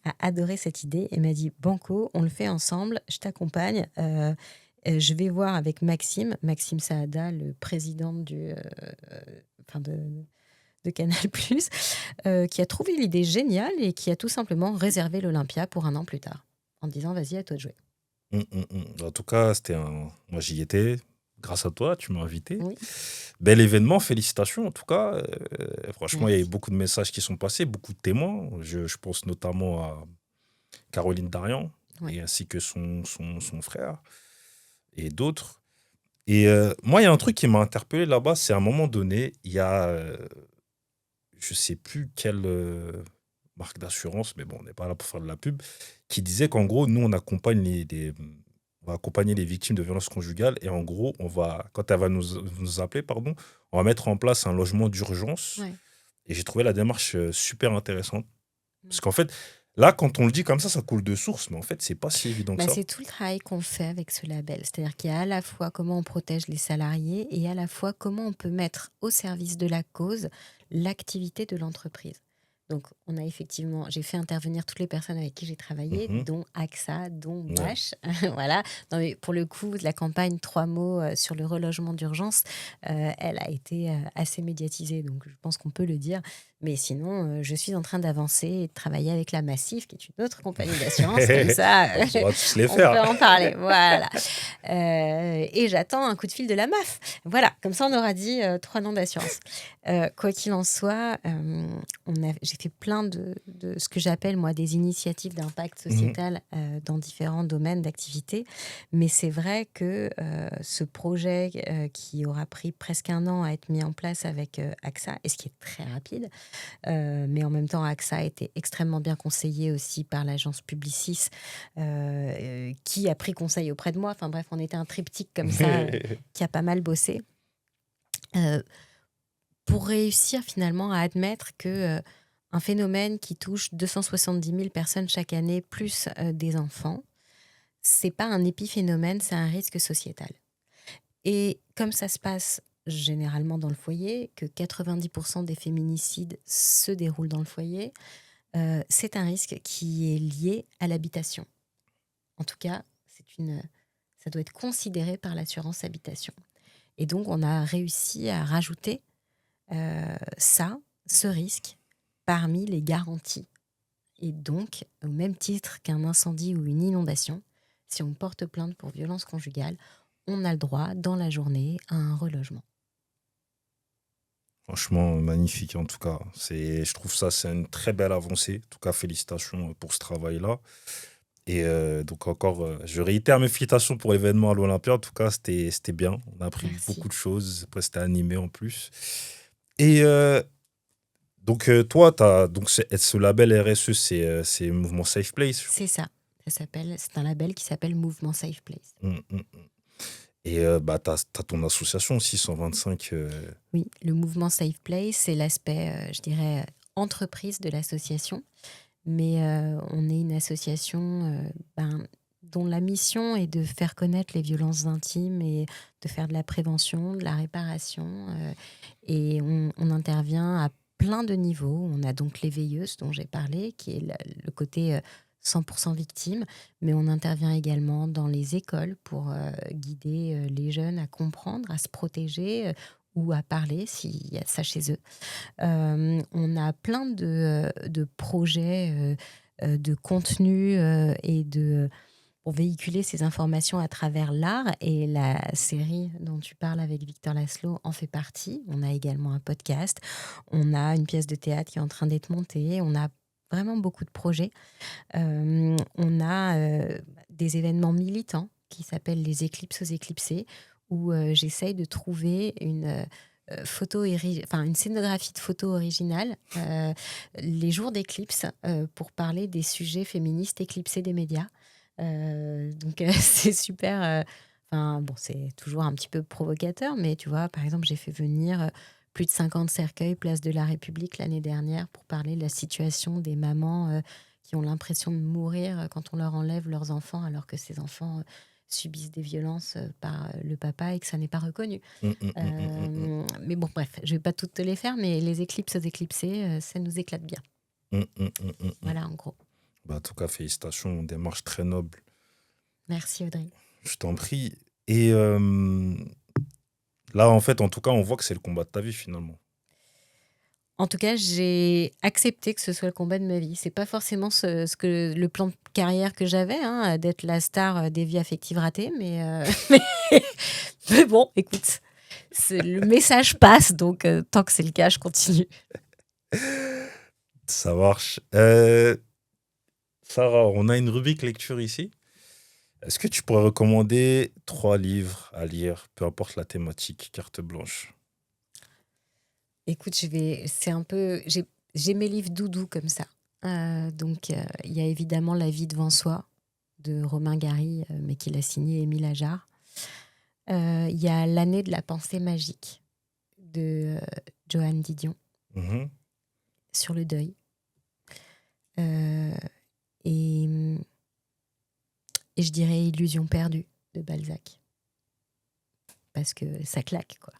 a adoré cette idée et m'a dit « Banco, on le fait ensemble, je t'accompagne. Je vais voir avec Maxime Saada, le président de Canal+, qui a trouvé l'idée géniale et qui a tout simplement réservé l'Olympia pour 1 an plus tard, en disant « Vas-y, à toi de jouer ». En tout cas, moi j'y étais. Grâce à toi, tu m'as invité. Oui. Bel événement, félicitations en tout cas. Franchement, il y a eu Merci. beaucoup de messages qui sont passés, beaucoup de témoins. Je pense notamment à Caroline Darian, Ouais. et ainsi que son frère et d'autres. Et moi, il y a un truc qui m'a interpellé là-bas, c'est à un moment donné, il y a, je sais plus quelle marque d'assurance, mais bon, on n'est pas là pour faire de la pub, qui disait qu'en gros, nous, on va accompagner les victimes de violences conjugales et en gros, quand elle va nous appeler, pardon, on va mettre en place un logement d'urgence. Ouais. Et j'ai trouvé la démarche super intéressante. Parce qu'en fait, là, quand on le dit comme ça coule de source, mais en fait, c'est pas si évident que ça. C'est tout le travail qu'on fait avec ce label. C'est-à-dire qu'il y a à la fois comment on protège les salariés et à la fois comment on peut mettre au service de la cause l'activité de l'entreprise. Donc, j'ai fait intervenir toutes les personnes avec qui j'ai travaillé, dont AXA, dont Bash. Voilà. Non, mais pour le coup, la campagne 3 mots sur le relogement d'urgence, elle a été assez médiatisée. Donc, je pense qu'on peut le dire. Mais sinon, je suis en train d'avancer et de travailler avec la Massif, qui est une autre compagnie d'assurance. Comme ça, On pourra tous les on faire. peut en parler. Voilà. Et j'attends un coup de fil de la MAF. Voilà. Comme ça, on aura dit 3 noms d'assurance. Quoi qu'il en soit, j'ai fait plein de ce que j'appelle, moi, des initiatives d'impact sociétal dans différents domaines d'activité. Mais c'est vrai que ce projet qui aura pris presque 1 an à être mis en place avec AXA, et ce qui est très rapide, mais en même temps, AXA a été extrêmement bien conseillé aussi par l'agence Publicis, qui a pris conseil auprès de moi. Enfin bref, on était un triptyque comme ça qui a pas mal bossé. Pour réussir finalement à admettre que un phénomène qui touche 270 000 personnes chaque année, plus des enfants, c'est pas un épiphénomène, c'est un risque sociétal. Et comme ça se passe généralement dans le foyer, que 90% des féminicides se déroulent dans le foyer, c'est un risque qui est lié à l'habitation. En tout cas, ça doit être considéré par l'assurance habitation. Et donc, on a réussi à rajouter ce risque, parmi les garanties. Et donc, au même titre qu'un incendie ou une inondation, si on porte plainte pour violence conjugale, on a le droit, dans la journée, à un relogement. Franchement, magnifique en tout cas. Je trouve ça, c'est une très belle avancée. En tout cas, félicitations pour ce travail-là. Et donc encore, je réitère mes félicitations pour l'événement à l'Olympia. En tout cas, c'était bien. On a appris beaucoup Merci. de choses. Après, c'était animé en plus. Et donc, toi, donc ce label RSE, c'est Mouvement Safe Place. C'est ça. C'est un label qui s'appelle Mouvement Safe Place. Hum, hum. Et bah, t'as ton association aussi, 125. Oui, le mouvement Safe Place, c'est l'aspect, je dirais, entreprise de l'association. Mais on est une association dont la mission est de faire connaître les violences intimes et de faire de la prévention, de la réparation. Et on intervient à plein de niveaux. On a donc les veilleuses dont j'ai parlé, qui est le côté 100% victime, mais on intervient également dans les écoles pour guider les jeunes à comprendre, à se protéger ou à parler s'il y a ça chez eux. On a plein de projets, de contenus pour véhiculer ces informations à travers l'art. Et la série dont tu parles avec Victor Laszlo en fait partie. On a également un podcast. On a une pièce de théâtre qui est en train d'être montée. On a vraiment beaucoup de projets. On a des événements militants qui s'appellent les éclipses aux éclipsés, où j'essaye de trouver une une scénographie de photo originale les jours d'éclipse pour parler des sujets féministes éclipsés des médias. Donc c'est super. Bon, c'est toujours un petit peu provocateur, mais tu vois, par exemple, j'ai fait venir plus de 50 cercueils place de la République l'année dernière pour parler de la situation des mamans qui ont l'impression de mourir quand on leur enlève leurs enfants alors que ces enfants subissent des violences par le papa et que ça n'est pas reconnu. Hum, hum, hum, hum, hum, hum. Mais bon, bref, je vais pas toutes te les faire, mais les éclipses aux éclipsés, ça nous éclate bien. Hum, hum, hum, hum, hum. Voilà, en gros. Bah, en tout cas, félicitations, démarche très noble. Merci, Audrey. Je t'en prie. Et là, en fait, en tout cas, on voit que c'est le combat de ta vie finalement. En tout cas, j'ai accepté que ce soit le combat de ma vie. C'est pas forcément ce que le plan de carrière que j'avais, hein, d'être la star des vies affectives ratées, mais bon, écoute, le message passe, donc tant que c'est le cas, je continue. Ça marche. Sarah, on a une rubrique lecture ici. Est-ce que tu pourrais recommander 3 livres à lire, peu importe la thématique, carte blanche? Écoute, c'est un peu, j'ai mes livres doudous comme ça. Donc, il y a évidemment La vie devant soi de Romain Gary, mais qu'il a signé Émile Ajar. Il y a L'année de la pensée magique de Joanne Didion Mhm. sur le deuil. Et je dirais Illusion perdue de Balzac. Parce que ça claque, quoi.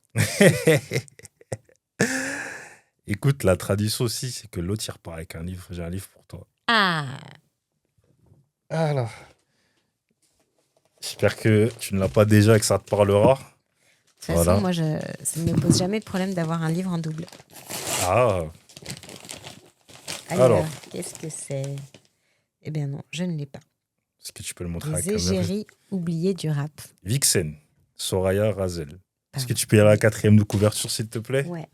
Écoute, la tradition aussi, c'est que l'autre il repart avec un livre. J'ai un livre pour toi. Ah, Alors, j'espère que tu ne l'as pas déjà et que ça te parlera. de toute façon, Voilà. moi, ça ne me pose jamais de problème d'avoir un livre en double. Ah, Alors, alors, qu'est-ce que c'est? Eh bien non, je ne l'ai pas. est-ce que tu peux le montrer à la Les caméra? égéries oubliées du rap. Vixen, Soraya Razel. Est-ce que Pardon. tu peux lire la 4e de couverture, s'il te plaît? Ouais.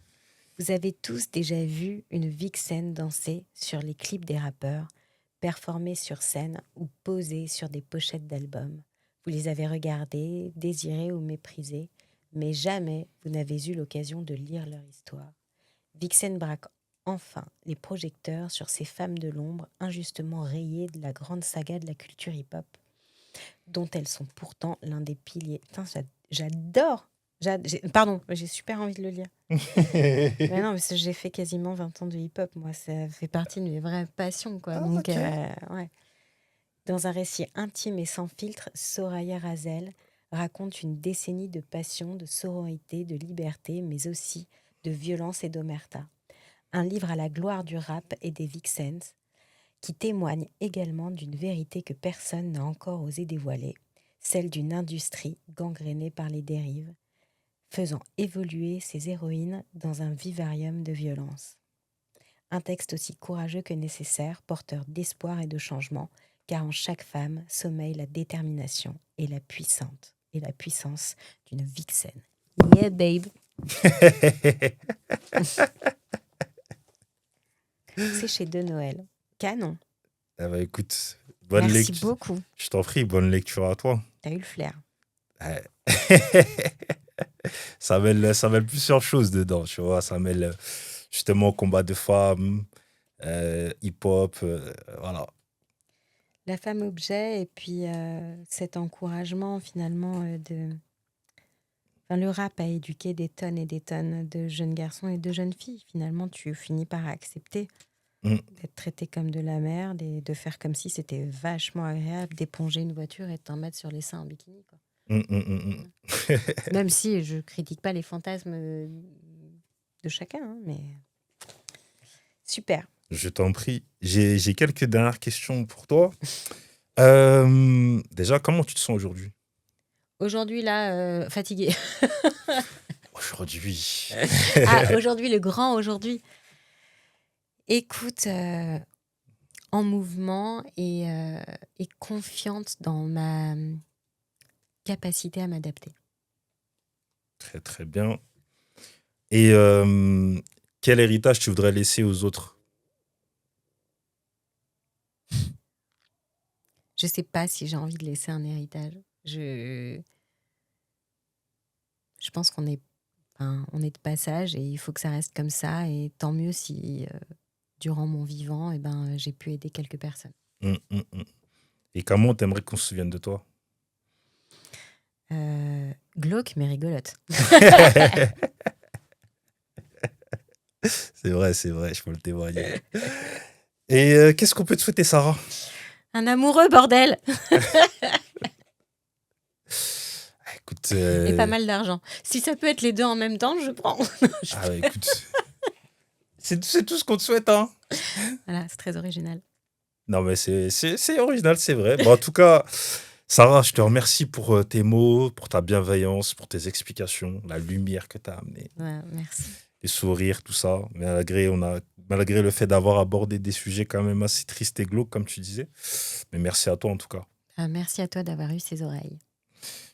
Vous avez tous déjà vu une vixen danser sur les clips des rappeurs, performer sur scène ou poser sur des pochettes d'albums. Vous les avez regardées, désirées ou méprisées, mais jamais vous n'avez eu l'occasion de lire leur histoire. Vixen braque enfin les projecteurs sur ces femmes de l'ombre injustement rayées de la grande saga de la culture hip-hop, dont elles sont pourtant l'un des piliers. Putain, j'adore. Pardon, j'ai super envie de le lire. Mais non, parce que j'ai fait quasiment 20 ans de hip-hop, moi. Ça fait partie de mes vraies passions, quoi. Ah, Donc, ok. ouais. Dans un récit intime et sans filtre, Soraya Razel raconte une décennie de passion, de sororité, de liberté, mais aussi de violence et d'omerta. Un livre à la gloire du rap et des vixens, qui témoigne également d'une vérité que personne n'a encore osé dévoiler, celle d'une industrie gangrénée par les dérives, faisant évoluer ses héroïnes dans un vivarium de violence. Un texte aussi courageux que nécessaire, porteur d'espoir et de changement, car en chaque femme sommeille la détermination et la puissance d'une vixen. Yeah, babe! C'est chez De Noël. Canon. Ah bah écoute, bonne Merci lecture. beaucoup. Je t'en prie, bonne lecture à toi. T'as eu le flair. Ouais. ça mêle plusieurs choses dedans, tu vois. Ça mêle justement combat de femmes, hip-hop, voilà. La femme objet et puis cet encouragement finalement Enfin, le rap a éduqué des tonnes et des tonnes de jeunes garçons et de jeunes filles. Finalement, tu finis par accepter Mm, d'être traité comme de la merde et de faire comme si c'était vachement agréable d'éponger une voiture et de t'en mettre sur les seins en bikini, quoi. mm, mm, mm, mm. Même si je critique pas les fantasmes de chacun, hein, mais super. Je t'en prie. J'ai quelques dernières questions pour toi. Déjà, comment tu te sens aujourd'hui? Aujourd'hui, là, fatiguée. Aujourd'hui. Ah, aujourd'hui, le grand aujourd'hui. Écoute, en mouvement et confiante dans ma capacité à m'adapter. Très, très bien. Et quel héritage tu voudrais laisser aux autres? Je sais pas si j'ai envie de laisser un héritage. Je pense qu'on est, on est de passage et il faut que ça reste comme ça. Et tant mieux si, durant mon vivant, j'ai pu aider quelques personnes. Mm, mm, mm. Et comment t'aimerais qu'on se souvienne de toi? Glauque, mais rigolote. C'est vrai, je peux le témoigner. Et qu'est-ce qu'on peut te souhaiter, Sarah? Un amoureux, bordel. Écoute, Et pas mal d'argent. Si ça peut être les deux en même temps, je prends. ah ouais, écoute, c'est tout ce qu'on te souhaite, hein. Voilà, c'est très original. Non, mais c'est original, c'est vrai. Bon, en tout cas, Sarah, je te remercie pour tes mots, pour ta bienveillance, pour tes explications, la lumière que tu as amenée, Ouais, merci. les sourires, tout ça. Malgré le fait d'avoir abordé des sujets quand même assez tristes et glauques, comme tu disais. Mais merci à toi, en tout cas. Merci à toi d'avoir eu ces oreilles.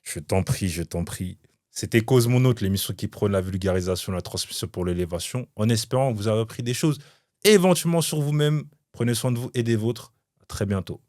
Je t'en prie, je t'en prie. C'était Cosmonaute, l'émission qui prône la vulgarisation, la transmission pour l'élévation, en espérant que vous avez appris des choses éventuellement sur vous-même. Prenez soin de vous et des vôtres. À très bientôt.